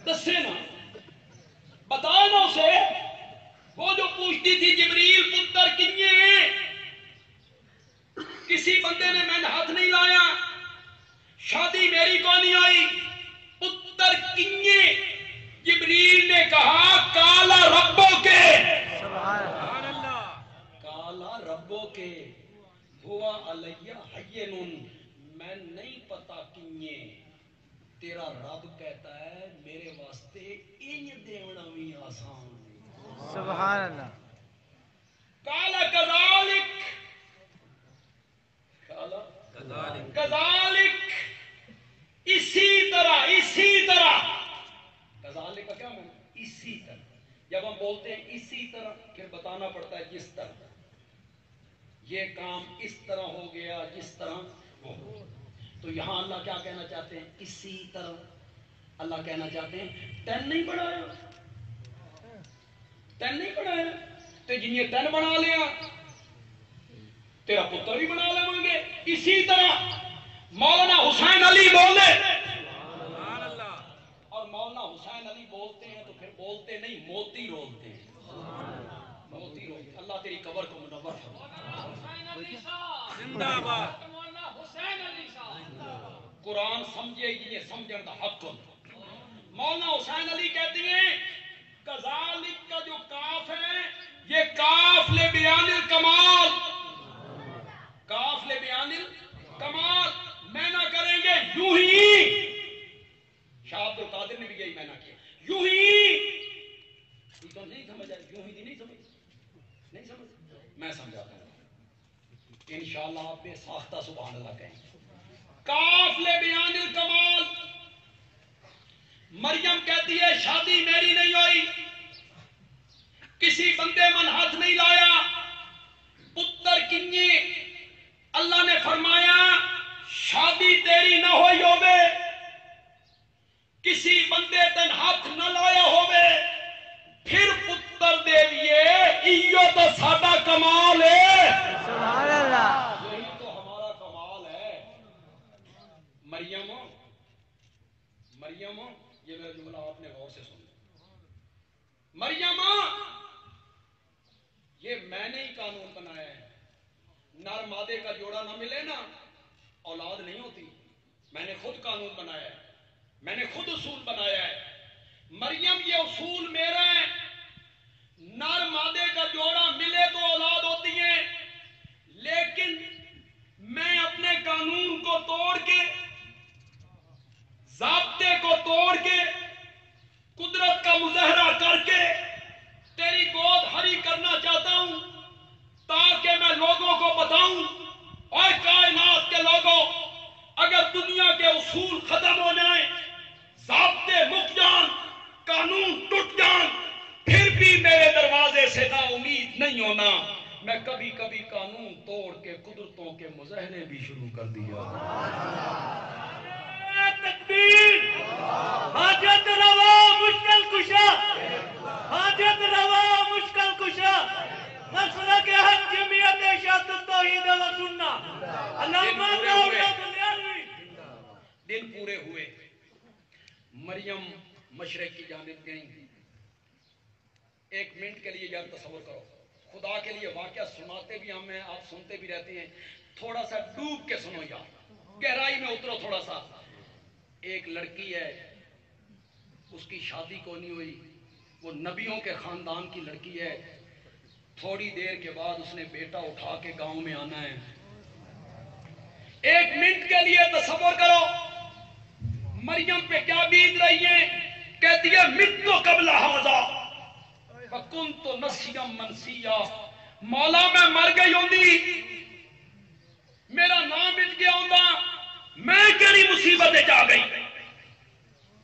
دسے نا، بتائے نا اسے. وہ جو پوچھتی تھی جبریل پتر کنیے، کسی بندے نے میں نے ہاتھ نہیں لایا، شادی میری کو نہیں آئی، پتر کنیے. جبریل نے کہا کالا ربوں کے، سبحان اللہ، کالا ربوں کے ہوا علیہ حینن، میں نہیں پتا کنیے. تیرا رب کہتا ہے میرے واسطے انج دیونا بھی آسان. سبحان اللہ. کالا کذالک، کالا کذالک، اسی طرح، اسی طرح. کذالک کا کیا معنی؟ اسی طرح. جب ہم بولتے ہیں اسی طرح، پھر بتانا پڑتا ہے جس طرح. یہ کام اس طرح ہو گیا جس طرح ہو. تو یہاں اللہ کیا کہنا چاہتے ہیں؟ اسی طرح. اللہ کہنا چاہتے ہیں تین نہیں بڑھایا، تین نہیں بڑھایا تو جن یہ تین بنا لیا تیرا پتر بھی بنا لیں گے. اسی طرح مولانا حسین علی بولے، اور مولانا حسین علی بولتے ہیں تو پھر بولتے نہیں موتی رولتے ہیں. موتی رولتے. اللہ تیری قبر کو منور فرمائے. زندہ باد. قرآن سمجھے جنہیں سمجھن دا حق ہو. مولانا حسین علی کہتی ہیں کذالک کا جو کاف ہے یہ کاف لے بیان الکمال، کاف لے بیان الکمال. میں نہ کریں گے یوں ہی. شاہ عبد القادر نے بھی یہی میں نہ کیا یوں ہی. تو نہیں سمجھ آئی؟ یوں ہی نہیں سمجھ، نہیں سمجھ. میں سمجھاتا ہوں انشاءاللہ آپ بے ساختہ سبحان اللہ کہیں. کاف لے بیان الکمال. مریم کہتی ہے شادی میری نہیں ہوئی، کسی بندے من ہاتھ نہیں لایا. پتر کنی، اللہ نے فرمایا شادی تیری نہ ہوئی ہوگے، کسی بندے تن ہاتھ نہ لایا ہوگے، پھر پتر دے دیے. ایو تو سادہ کمال ہے. سبحان اللہ. یہی تو ہمارا کمال ہے. مریم، مریم، یہ میرا جملہ آپ نے غور سے سنا. مریم، یہ میں نے ہی قانون بنایا ہے. نر مادے کا جوڑا نہ ملے نا اولاد نہیں ہوتی. میں نے خود قانون بنایا ہے، میں نے خود اصول بنایا ہے. مریم یہ اصول میرا ہے. نر مادے کا جوڑا ملے تو اولاد ہوتی ہے، لیکن میں اپنے قانون کو توڑ کے، ضابطے کو توڑ کے، قدرت کا مظاہرہ کر کے تیری گود ہری کرنا چاہتا ہوں تاکہ میں لوگوں کو بتاؤں اور کائنات کے لوگوں اگر دنیا کے اصول ختم ہو جائیں، ضابطے مک جان، قانون ٹوٹ جان، پھر بھی میرے دروازے سے نا امید نہیں ہونا. میں کبھی کبھی قانون توڑ کے قدرتوں کے مظاہرے بھی شروع کر دیا. تکبیر. حاجت روا مشکل کشا، حاجت روا مشکل کشا، مسلک حق جمعیت جمعیت التوحید و سنت علامہ اطاعلہ بندیالوی دن پورے ہوئے، مریم مشرق کی جانب گئیں. ایک منٹ کے لیے یار تصور کرو، خدا کے لیے واقعہ سناتے بھی ہم ہیں، آپ سنتے بھی رہتے ہیں، تھوڑا سا ڈوب کے سنو یار، گہرائی میں اترو تھوڑا سا. ایک لڑکی ہے، اس کی شادی کو نہیں ہوئی، وہ نبیوں کے خاندان کی لڑکی ہے. تھوڑی دیر کے بعد اس نے بیٹا اٹھا کے گاؤں میں آنا ہے. ایک منٹ کے لیے تصور کرو مریم پہ کیا بیت رہی ہے. کہتی ہے مت تو قبل ھذا فکنت نسیا منسیا، مولا میں مر گئی ہوندی، میرا نام مٹ گیا ہوندا، میں کیڑی مصیبت آ گئی.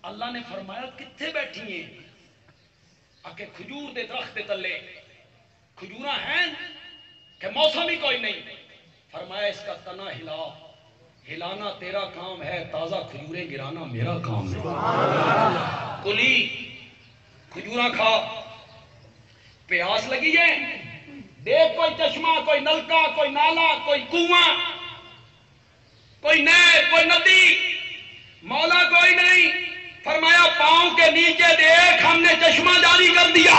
اللہ نے فرمایا کتنے بیٹھی ہیں؟ آکے کھجور دے درخت دے تلے. کھجوراں ہیں کہ موسم ہی کوئی نہیں. فرمایا اس کا تنا ہلا، ہلانا تیرا کام ہے، تازہ کھجوریں گرانا میرا کام ہے. کلی کھجوراں کھا. پیاس لگی ہے، دیکھ کوئی چشمہ، کوئی نلکا، کوئی نالا، کوئی کنواں، کوئی نہر، کوئی ندی، مولا کوئی نہیں. فرمایا پاؤں کے نیچے دیکھ، ہم نے چشمہ جاری کر دیا.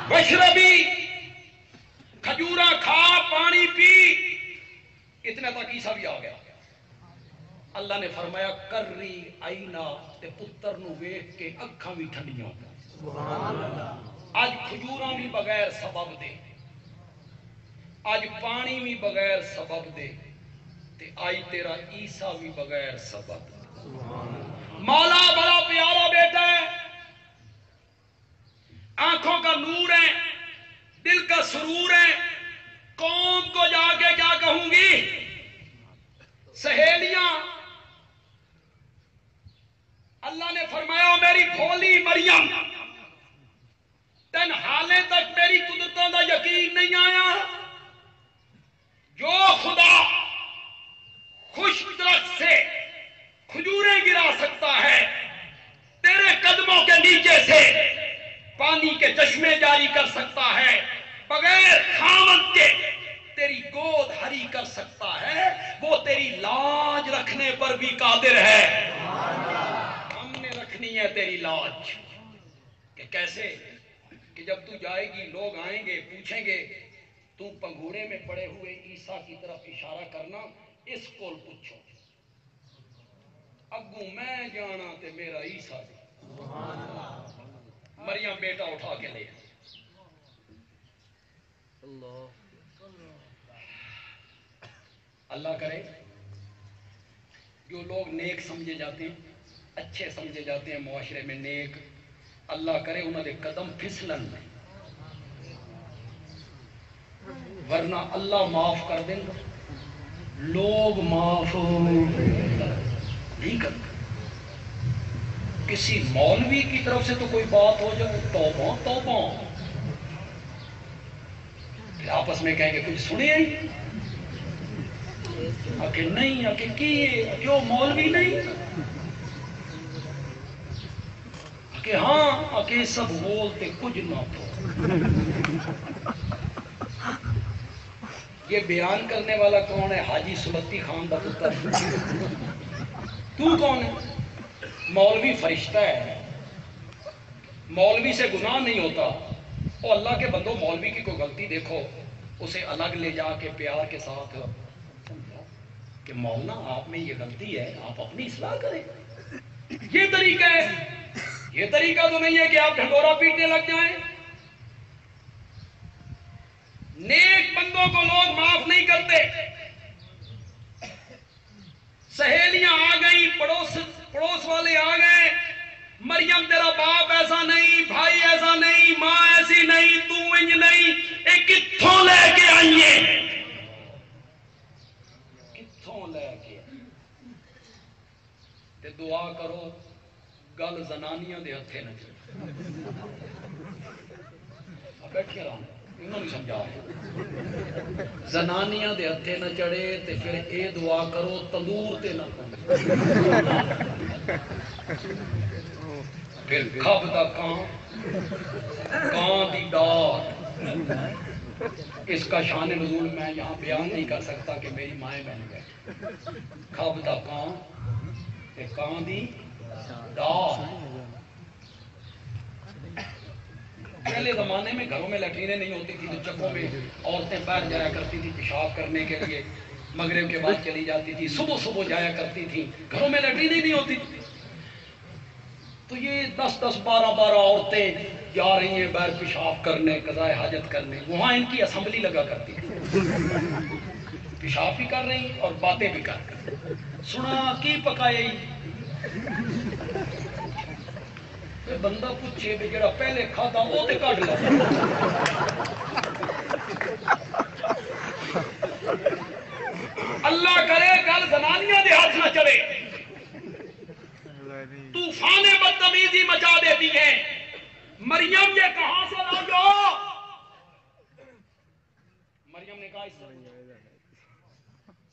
وشربی، کھجورا کھا، پانی پی. اتنا تک عیسیٰ بھی آ گیا. اللہ نے فرمایا کری آئینا تے پتر نو ویکھ کے اکھاں بھی ٹھنڈیاں. اج کھجوراں بھی بغیر سبب دے، اج پانی بھی بغیر سبب دے، تے آئی تیرا عیسیٰ بھی بغیر سبب. مولا بڑا پیارا بیٹا ہے، آنکھوں کا نور ہے، دل کا سرور ہے. قوم کو جا کے کیا کہوں گی؟ سہیلیاں. اللہ نے فرمایا میری بھولی مریم، تن حالے تک میری قدرتوں کا یقین نہیں آیا. جو خدا خشک درخت سے کھجوریں گرا سکتا ہے، تیرے قدموں کے نیچے سے پانی کے چشمے جاری کر سکتا ہے، بغیر خاوند کے تیری گود ہری کر سکتا ہے، وہ تیری لاج رکھنے پر بھی قادر ہے. ہم نے رکھنی ہے تیری لاج. کہ کیسے؟ کہ جب تو جائے گی لوگ آئیں گے پوچھیں گے تو پنگھوڑے میں پڑے ہوئے عیسیٰ کی طرف اشارہ کرنا، اس کو پوچھو اگوں میں جانا تے میرا عیسیٰ. مریم بیٹا اٹھا کے لے. اللہ کرے جو لوگ نیک سمجھے جاتے ہیں، اچھے سمجھے جاتے ہیں معاشرے میں نیک، اللہ کرے انہوں نے قدم پھسلن، ورنہ اللہ معاف کر دیں گا، لوگ معاف نہیں کرتے. کسی مولوی کی طرف سے تو کوئی بات ہو جائے توبہ توبہ، پھر آپس میں کہیں گے کچھ سنے ہی کہ نہیں، کہ کیوں مولوی نہیں، کہ ہاں کہ سب بولتے کچھ نہ تو. یہ بیان کرنے والا کون ہے؟ حاجی سلطی خان کا پتر. تو کون ہے؟ مولوی فرشتہ ہے، مولوی سے گناہ نہیں ہوتا. اور اللہ کے بندو مولوی کی کوئی غلطی دیکھو، اسے الگ لے جا کے پیار کے ساتھ کہ مولانا آپ میں یہ غلطی ہے، آپ اپنی اصلاح کریں. یہ طریقہ ہے. یہ طریقہ تو نہیں ہے کہ آپ ڈھنڈورا پیٹنے لگ جائیں. نیک بندوں کو لوگ معاف نہیں کرتے. سہیلیاں آ گئی، پڑوس والے آ گئے، مریم تیرا باپ ایسا نہیں، بھائی ایسا نہیں، ماں ایسی نہیں، تو انج نہیں. ایک کتھوں لے کے آئیے، کتھوں لے کے. تے دعا کرو گل زنانیاں دے ہتھے نہ چڑھے. بیٹھے رہو، انہوں نے سمجھا زنانیاں دے ہتھے نہ چڑھے. تے پھر اے دعا کرو تندور تے نہ پھر کھب دا کان دی ڈار اس کا شان نزول میں یہاں بیان نہیں کر سکتا کہ میری مائیں بن گئے کھب دا کان تے کان دی دا۔ پہلے زمانے میں گھروں میں لیٹرینیں نہیں ہوتی تھی تو چکوں میں عورتیں باہر جایا کرتی تھی پیشاب کرنے کے لیے، مغرب کے بعد چلی جاتی تھی، صبح صبح جایا کرتی تھی، گھروں میں لیٹرینیں نہیں ہوتی تھی۔ تو یہ 10 12 عورتیں جا رہی ہیں باہر پیشاب کرنے، قضاء حاجت کرنے، وہاں ان کی اسمبلی لگا کرتی تھی، پیشاب بھی کر رہی اور باتیں بھی کر رہی۔ سنا کی پکائی بندہ پوچھے بھی جڑا پہلے کھاتا وہ تے کٹ لے۔ اللہ کرے گل زنانیاں دے ہاتھ نہ چلے، طوفان بدتمیزی مچا دیتی ہیں۔ مریم یہ کہاں سے لاؤ؟ مریم نے کہا اس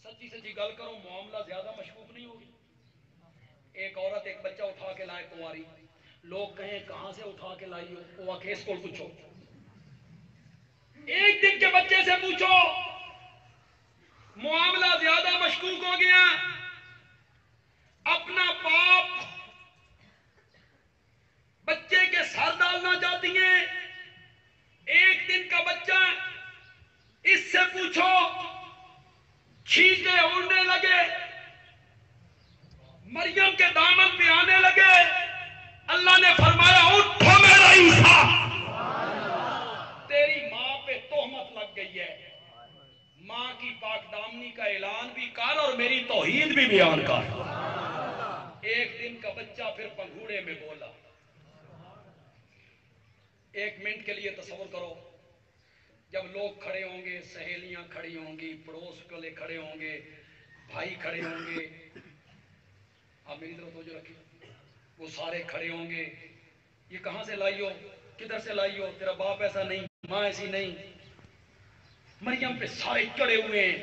سچی سچی گل کرو، معاملہ زیادہ مشکوک نہیں ہوگی۔ ایک عورت ایک بچہ اٹھا کے لائے کنواری، لوگ کہیں کہاں سے اٹھا کے لائی ہو، وہ کیس کو پوچھو، ایک دن کے بچے سے پوچھو، معاملہ زیادہ مشکوک ہو گیا۔ اپنا باپ بچے کے سر ڈالنا چاہتی ہیں، ایک دن کا بچہ، اس سے پوچھو، چھینٹے اڑنے لگے، مریم کے دامن پہ آنے لگے۔ اللہ نے فرمایا اٹھو میرا عیسیٰ، تیری ماں پہ تہمت لگ گئی ہے، ماں کی پاک دامنی کا اعلان بھی کر اور میری توحید بھی بیان کر۔ ایک دن کا بچہ پھر پنگھوڑے میں بولا۔ ایک منٹ کے لیے تصور کرو، جب لوگ کھڑے ہوں گے، سہیلیاں کھڑی ہوں گی، پڑوس والے کھڑے ہوں گے، بھائی کھڑے ہوں گے، آپ میری طرف توجہ رکھیں، وہ سارے کھڑے ہوں گے، یہ کہاں سے لائی ہو، کدھر سے لائی ہو، تیرا باپ ایسا نہیں، ماں ایسی نہیں۔ مریم پہ سارے چڑھے ہوئے ہیں۔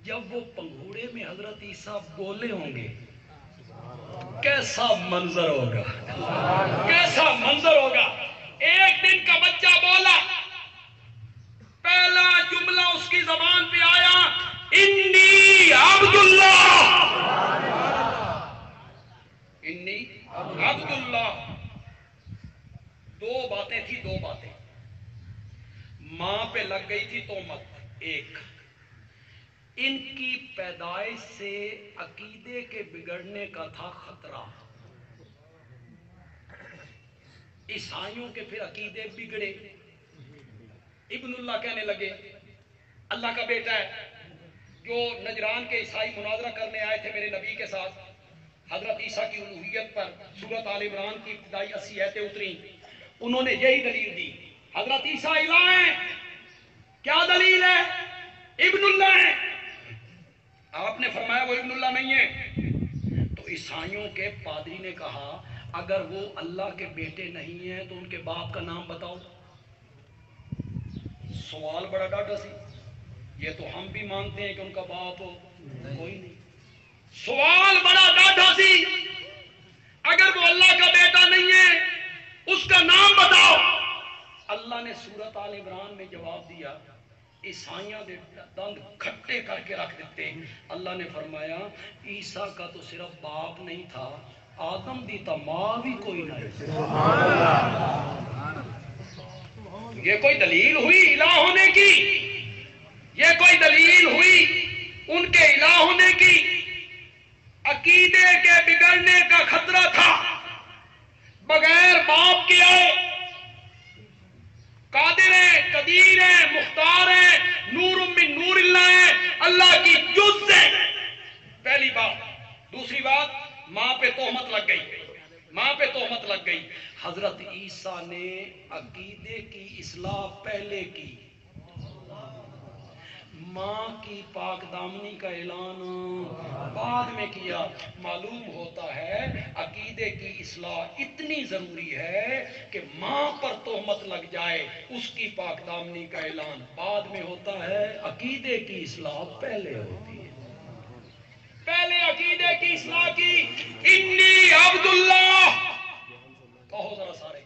جب وہ پنگھوڑے میں حضرت عیسیٰ بولے ہوں گے، کیسا منظر ہوگا، کیسا منظر ہوگا۔ ایک دن کا بچہ بولا، پہلا جملہ اس کی زبان پہ آیا، انی عبداللہ، انی عبداللہ۔ دو باتیں تھی، دو باتیں، ماں پہ لگ گئی تھی تہمت، ایک ان کی پیدائش سے عقیدے کے بگڑنے کا تھا خطرہ، عیسائیوں کے پھر عقیدے بگڑے، ابن اللہ کہنے لگے، اللہ کا بیٹا ہے۔ جو نجران کے عیسائی مناظرہ کرنے آئے تھے میرے نبی کے ساتھ حضرت عیسیٰ کی الوہیت پر، سورۃ آل عمران کی ابتدائی 80 آیتیں اتری، انہوں نے یہی دلیل دی، حضرت عیسیٰ الہ ہیں۔ کیا دلیل ہے؟ ابن اللہ ہے۔ آپ نے فرمایا وہ ابن اللہ نہیں ہے۔ تو عیسائیوں کے پادری نے کہا اگر وہ اللہ کے بیٹے نہیں ہیں تو ان کے باپ کا نام بتاؤ۔ سوال بڑا ڈاڈا سی، یہ تو ہم بھی مانتے ہیں کہ ان کا باپ کوئی نہیں، سوال بڑا ڈاڈا سی، اگر وہ اللہ کا بیٹا نہیں ہے اس کا نام بتاؤ۔ اللہ نے سورۃ آل عمران میں جواب دیا، عیسائیاں دے دند کھٹے کر کے رکھ دیتے۔ اللہ نے فرمایا عیسیٰ کا تو صرف باپ نہیں تھا، آدم دی تا ماں بھی کوئی نہیں۔ یہ کوئی دلیل ہوئی الہ ہونے کی؟ یہ کوئی دلیل ہوئی ان کے الہ ہونے کی؟ عقیدے کے بگڑنے کا خطرہ تھا، بغیر باپ کے آئے، قادر ہیں، قدیر ہیں، مختار ہیں، نور من نور اللہ ہیں، اللہ کی جز ہے، پہلی بات۔ دوسری بات، ماں پہ تہمت لگ گئی، ماں پہ تہمت لگ گئی۔ حضرت عیسیٰ نے عقیدے کی اصلاح پہلے کی، ماں کی پاک دامنی کا اعلان بعد میں کیا۔ معلوم ہوتا ہے عقیدے کی اصلاح اتنی ضروری ہے کہ ماں پر تہمت لگ جائے، اس کی پاک دامنی کا اعلان بعد میں ہوتا ہے، عقیدے کی اصلاح پہلے ہوتی ہے۔ پہلے عقیدے کی اصلاح کی، انی عبداللہ، کہو ذرا سارے،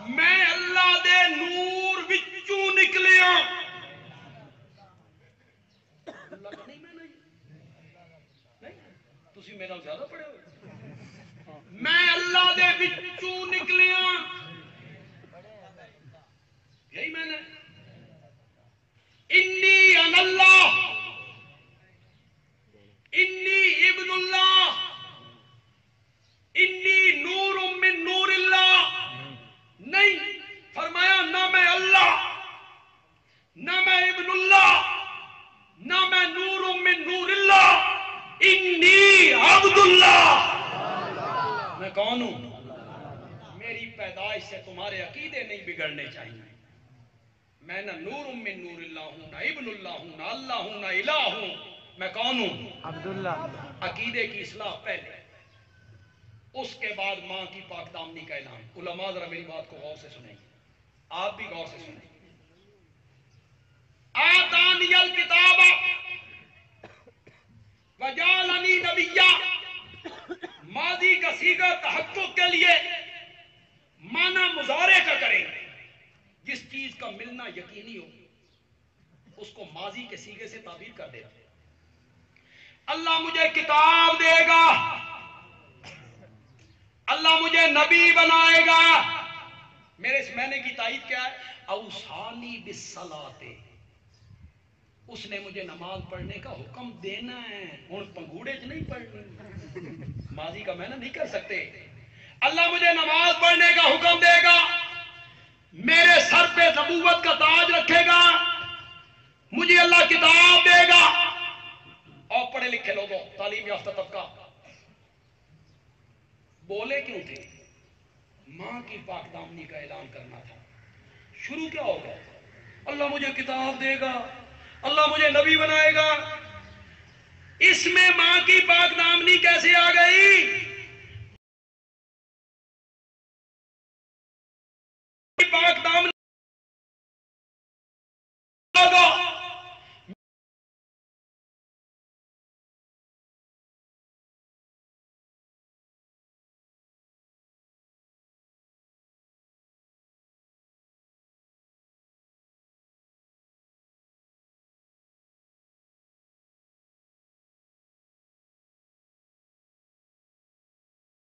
میں اللہ دے نور وچ تسی میرے نال زیادہ پڑھے ہوئے میں اللہ دے وچوں نکلیاں یہی میں نے انی ان اللہ انی ابن اللہ انی نور من نور اللہ نہیں فرمایا نہ میں اللہ نہ میں ابن اللہ نہ میں نور من نور اللہ انی عبد اللہ میں کون ہوں میری پیدائش سے تمہارے عقیدے نہیں بگڑنے چاہیے میں نہ نور من نور اللہ ہوں نہ ابن اللہ ہوں نہ اللہ ہوں نہ الہ ہوں میں کون ہوں عبداللہ عقیدے کی اصلاح پہلے اس کے بعد ماں کی پاک دامنی کا اعلان علماء ذرا میری بات کو غور سے سنیں آپ بھی غور سے سنیں آتانی الکتاب وجعلنی نبیا ماضی کا صیغہ تحقق کے لیے معنی مضارع کا کریں جس چیز کا ملنا یقینی ہو اس کو ماضی کے صیغے سے تعبیر کر دے اللہ مجھے کتاب دے گا اللہ مجھے نبی بنائے گا میرے اس معنی کی تائید کیا ہے اوصانی بالصلاۃ اس نے مجھے نماز پڑھنے کا حکم دینا ہے ہن پنگوڑے چ نہیں پڑھنی ماضی کا معنی نہیں کر سکتے اللہ مجھے نماز پڑھنے کا حکم دے گا میرے سر پہ نبوت کا تاج رکھے گا مجھے اللہ کتاب دے گا اور پڑھے لکھے لوگوں تعلیم یافتہ طبقہ بولے کیوں تھے ماں کی پاک دامنی کا اعلان کرنا تھا شروع کیا ہوگا اللہ مجھے کتاب دے گا اللہ مجھے نبی بنائے گا اس میں ماں کی پاک دامنی کیسے آ گئی پاک دامنی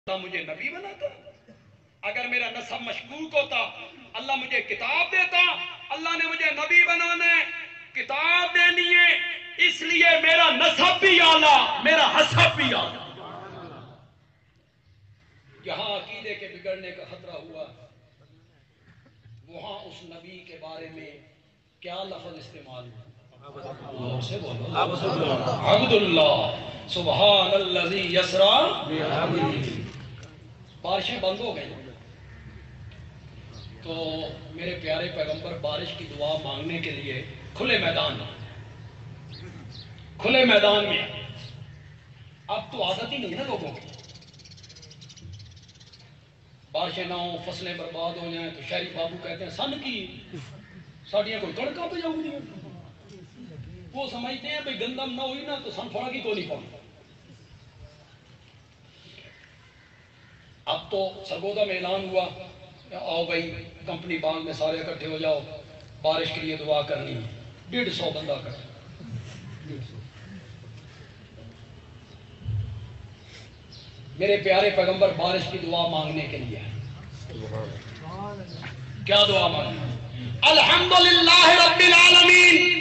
اللہ مجھے نبی بناتا اگر میرا نسب مشکوک ہوتا اللہ مجھے کتاب دیتا اللہ نے مجھے نبی بنانا ہے کتاب دینی ہے اس لیے میرا نسب بھی اعلیٰ میرا حسب بھی اعلیٰ جہاں عقیدے کے بگڑنے کا خطرہ ہوا وہاں اس نبی کے بارے میں کیا لفظ استعمال ہوا سے بولو عبد اللہ سبحان الذی یسرا بارشیں بند ہو گئی تو میرے پیارے پیغمبر بارش کی دعا مانگنے کے لیے کھلے میدان میں اب تو عادت ہی نہیں ہے لوگوں کی بارشیں نہ ہوں فصلیں برباد ہو جائیں تو شہری بابو کہتے ہیں سن کی ساڑیاں کوئی کڑکا پہ جاؤں گی وہ سمجھتے ہیں بھائی گندم نہ ہوئی نا تو سن پھڑا کی تو نہیں پڑا اب تو سرگودا میں اعلان ہوا آؤ بھائی کمپنی باغ میں سارے اکٹھے ہو جاؤ بارش کے لیے دعا کرنی ہے 150 بندہ کر میرے پیارے پیغمبر بارش کی دعا مانگنے کے لیے کیا دعا مانگی الحمدللہ رب العالمین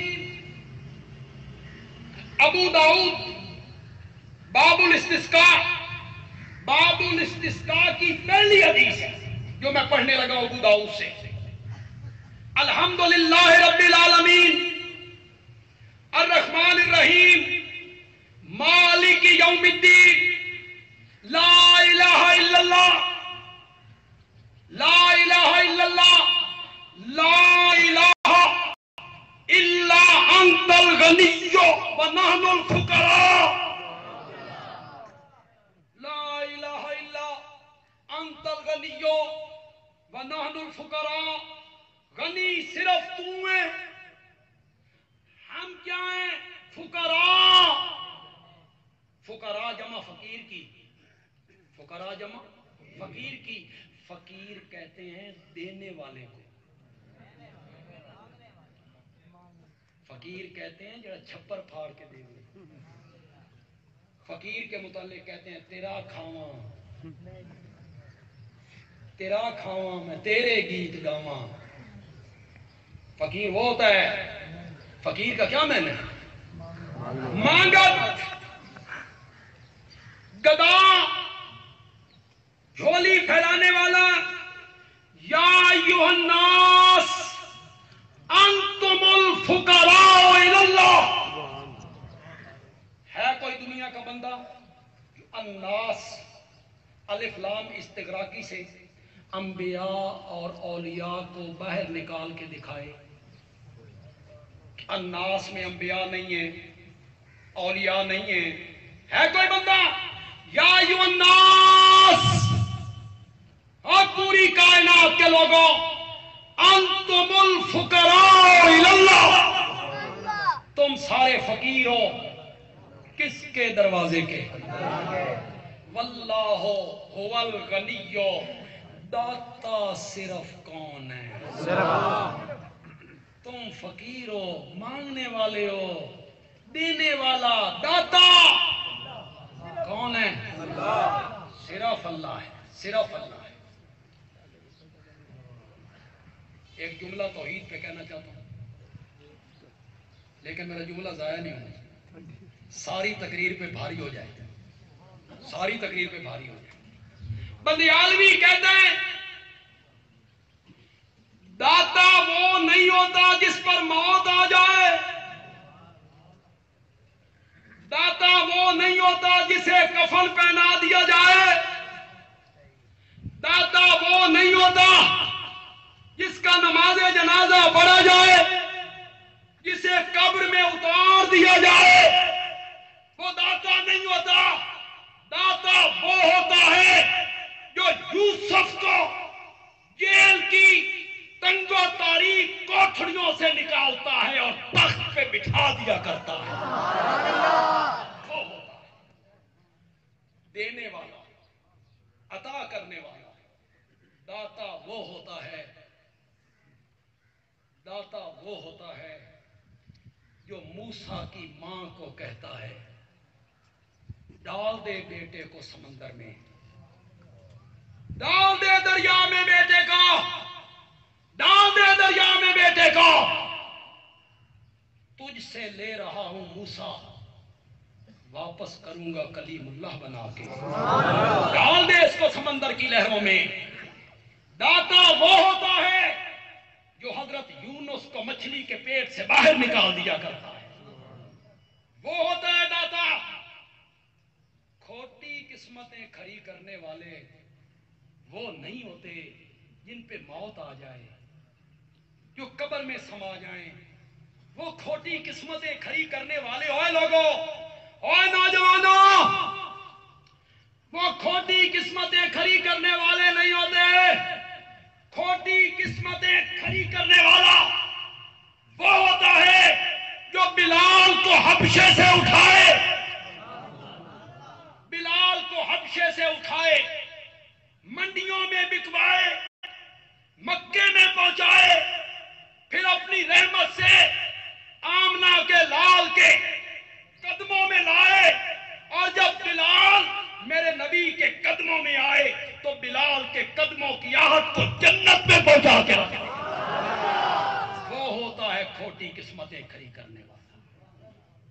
ابو داؤد باب الاستسقاء کی پہلی حدیث ہے جو میں پڑھنے لگا ابو داؤد سے الحمدللہ رب العالمین الرحمن الرحیم مالک یوم الدین لا الہ الا اللہ لا الہ الا اللہ لا الہ الا انت الغنی ونحن الفقراء لا الہ الا انت الغنی ونحن الفقراء غنی صرف تو ہے ہم کیا ہیں فقراء فقراء جمع فقیر کی فقراء جمع فقیر کی فقیر کہتے ہیں دینے والے کو فقیر کہتے ہیں جڑا چھپر پھاڑ کے دے فقیر کے متعلق کہتے ہیں تیرا کھاواں میں تیرے گیت گاواں. فقیر وہ ہوتا ہے، فقیر کا کیا میں نے مانگت گدا جھولی پھیلانے والا. یا ایھا الناس انتم الفقراء الی اللہ. ہے کوئی دنیا کا بندہ جو الناس الف لام استغراقی سے انبیاء اور اولیاء کو باہر نکال کے دکھائے؟ الناس میں انبیاء نہیں ہیں، اولیاء نہیں ہیں. ہے کوئی بندہ؟ یا ایھا الناس، اور پوری کائنات کے لوگوں، انتم الفقراء الی اللہ، تم سارے فقیر ہو. کس کے دروازے کے؟ واللہ هو الغنی. داتا صرف کون ہے؟ تم فقیر ہو، مانگنے والے ہو، دینے والا داتا کون ہے؟ صرف اللہ ہے، صرف اللہ ہے. ایک جملہ توحید پہ کہنا چاہتا ہوں، لیکن میرا جملہ ضائع نہیں ہونا، ساری تقریر پہ بھاری ہو جائے، ساری تقریر پہ بھاری ہو جائے. بندیالوی کہتا ہے داتا وہ نہیں ہوتا جس پر موت آ جائے، داتا وہ نہیں ہوتا جسے کفن پہنا دیا جائے، داتا وہ نہیں ہوتا جس کا نماز جنازہ پڑھا جائے، جسے قبر میں اتار دیا جائے. وہ داتا نہیں ہوتا. داتا وہ ہوتا ہے جو یوسف کو جیل کی تنگ و تاریک کوٹھڑیوں سے نکالتا ہے اور تخت پہ بٹھا دیا کرتا ہے. وہ ہوتا ہے دینے والا، عطا کرنے والا. داتا وہ ہوتا ہے، داتا وہ ہوتا ہے جو موسیٰ کی ماں کو کہتا ہے ڈال دے بیٹے کو سمندر میں، ڈال دے دریا میں بیٹے کو، ڈال دے دریا میں بیٹے کو. تجھ سے لے رہا ہوں موسیٰ، واپس کروں گا کلیم اللہ بنا کے. ڈال دے اس کو سمندر کی لہروں میں. داتا وہ ہوتا ہے جو حضرت یونس کو مچھلی کے پیٹ سے باہر نکال دیا کرتا ہے. وہ ہوتا ہے داتا. کھوٹی قسمتیں کھڑی کرنے والے وہ نہیں ہوتے جن پہ موت آ جائے، جو قبر میں سما جائیں. وہ کھوٹی قسمتیں کھڑی کرنے والے ہوئے لوگوں، اوے نوجوانوں، وہ کھوٹی قسمتیں کھڑی کرنے والے نہیں ہوتے. کھوٹی قسمتیں کھڑی کرنے والا وہ ہوتا ہے جو بلال کو حبشے سے اٹھائے، بلال کو حبشے سے اٹھائے، منڈیوں میں بکوائے، مکے میں پہنچائے، پھر اپنی رحمت سے آمنہ کے لال کے قدموں میں لائے. اور جب بلال میرے نبی کے قدموں میں آئے تو بلال کے قدموں کی آہٹ کو جنت میں پہنچا کے رکھا. وہ ہوتا ہے کھوٹی قسمتیں کھڑی کرنے والا،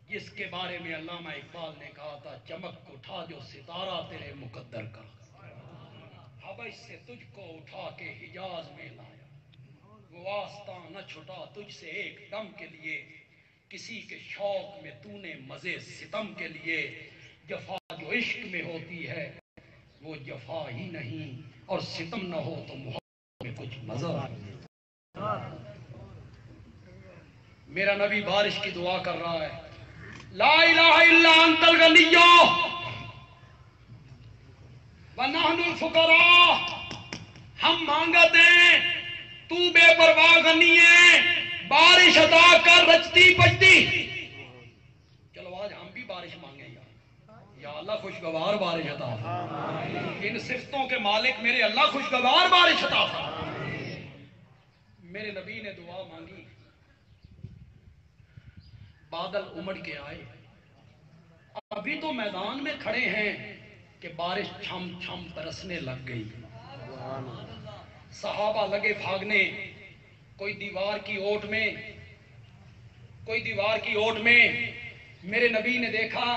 جس کے بارے میں علامہ اقبال نے کہا تھا چمک اٹھا جو ستارہ تیرے مقدر کا، حبش سے تجھ کو اٹھا کے حجاز میں لایا. وہ واسطہ نہ چھٹا تجھ سے ایک دم کے لیے، کسی کے شوق میں تو نے مزے ستم کے لیے. جفا جو عشق میں ہوتی ہے وہ جفا ہی نہیں، اور ستم نہ ہو تو محبت میں کچھ مزہ نہیں. میرا نبی بارش کی دعا کر رہا ہے، لا الہ الا انت الغنی ونحن الفقراء. ہم مانگتے ہیں، تو بے پرواہ غنی ہے، بارش عطا کر رچتی بجتی. چلو آج ہم بھی بارش مانگیں یا اللہ خوشگوار بارش عطا فرما. ان صفتوں کے مالک میرے اللہ خوشگوار بارش عطا فرما. میرے نبی نے دعا مانگی، بادل امڑ کے آئے. ابھی تو میدان میں کھڑے ہیں کہ بارش چھم چھم برسنے لگ گئی. صحابہ لگے بھاگنے. کوئی دیوار کی اوٹ میں میرے نبی نے دیکھا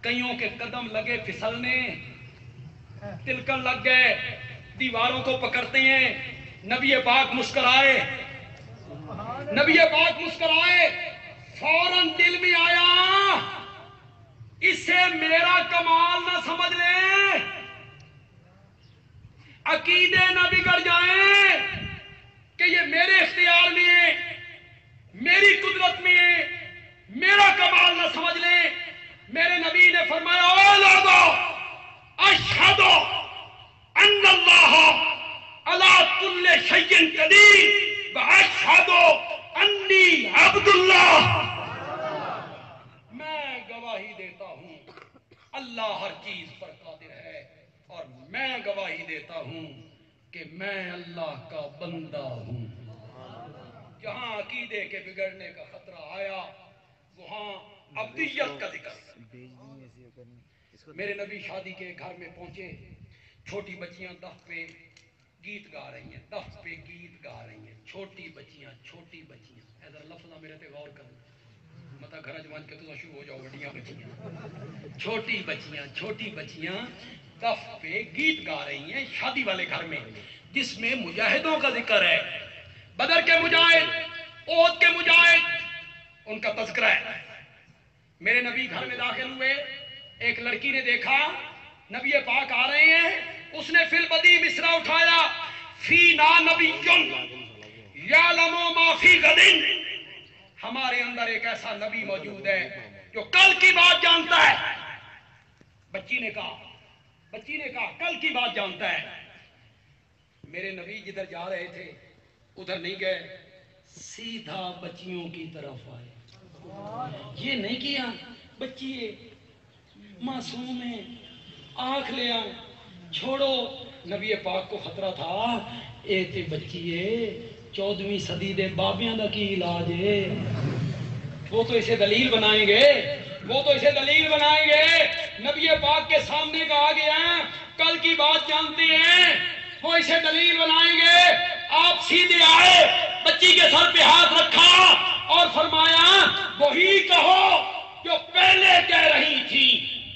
کئیوں کے قدم لگے پھسلنے، تلکن لگ گئے، دیواروں کو پکڑتے ہیں. نبی پاک مسکرائے، فوراً دل میں آیا اسے میرا کمال نہ سمجھ لیں، عقیدے نہ بگڑ جائیں کہ یہ میرے اختیار میں ہے، میری قدرت میں ہے، میرا کمال نہ سمجھ لیں. میرے نبی نے فرمایا اے لوگو اشہد ان اللہ علی کل شیء قدیر واشہد انی عبد اللہ. میں گواہی دیتا ہوں اللہ ہر چیز پر قادر ہے، اور میں گواہی دیتا ہوں کہ میں اللہ کا بندہ ہوں. جہاں عقیدے کے بگڑنے کا خطرہ آیا وہاں ابدیت کا ذکر. میرے نبی شادی کے گھر میں پہنچے، چھوٹی بچیاں دف پہ گیت گا رہی ہیں، چھوٹی بچیاں. ادھر لفظ میرے تے غور کرنا، مطلب گھر جوان کے تو شروع ہو جاؤ بڑیاں بچیاں. چھوٹی بچیاں دف پہ گیت گا رہی ہیں شادی والے گھر میں، جس میں مجاہدوں کا ذکر ہے، بدر کے مجاہد، احد کے مجاہد، ان کا تذکرہ ہے. میرے نبی گھر میں داخل ہوئے، ایک لڑکی نے دیکھا نبی پاک آ رہے ہیں، اس نے فی البدی مصرع اٹھایا، فینا نبی یعلم ما فی غد. ہمارے اندر ایک ایسا نبی موجود ہے جو کل کی بات جانتا ہے. بچی نے کہا کل کی بات جانتا ہے. میرے نبی جدھر جا رہے تھے ادھر نہیں گئے، سیدھا بچیوں کی طرف آئے. یہ نہیں کیا بچی معصوم ہے آنکھ لے آؤ چھوڑو. نبی پاک کو خطرہ تھا اے تے بچی ہے 14ویں صدی دے بابیاں دا کی علاج ہے، وہ تو اسے دلیل بنائیں گے. نبی پاک کے سامنے کہا گیا کل کی بات جانتے ہیں، وہ اسے دلیل بنائیں گے. آپ سیدھے آئے، بچی کے سر پہ ہاتھ رکھا اور فرمایا وہی کہو جو پہلے کہہ رہی تھی،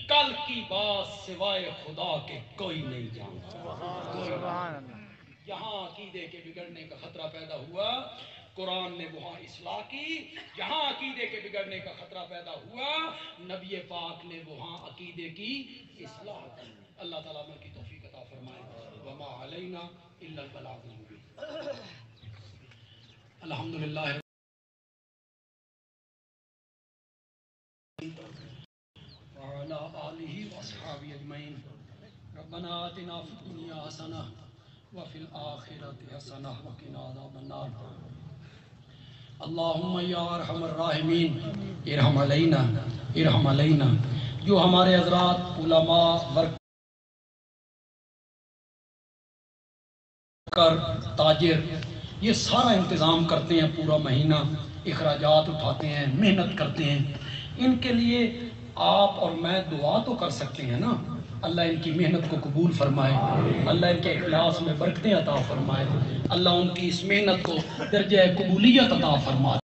کل کی بات سوائے خدا کے کوئی نہیں جانتا. یہاں عقیدے کے بگڑنے کا خطرہ پیدا ہوا، قرآن نے وہاں اصلاح کی. جہاں عقیدے کے بگڑنے کا خطرہ پیدا ہوا، نبی پاک نے وہاں عقیدے کی اصلاح کی. اللہ تعالیٰ کی توفیق عطا فرمائے. وما علینا الا البلاغ المبین. الحمدللہ وعلى آلہ واصحابہ اجمعین. ربنا آتنا فی الدنیا حسنہ وفی الآخرۃ حسنہ وقنا عذاب النار. اللہم یا ارحم الراحمین ارحم علینا. جو ہمارے حضرات علماء ورکر تاجر یہ سارا انتظام کرتے ہیں، پورا مہینہ اخراجات اٹھاتے ہیں، محنت کرتے ہیں، ان کے لیے آپ اور میں دعا تو کر سکتے ہیں نا. اللہ ان کی محنت کو قبول فرمائے، اللہ ان کے اخلاص میں برکتیں عطا فرمائے، اللہ ان کی اس محنت کو درجہ قبولیت عطا فرمائے.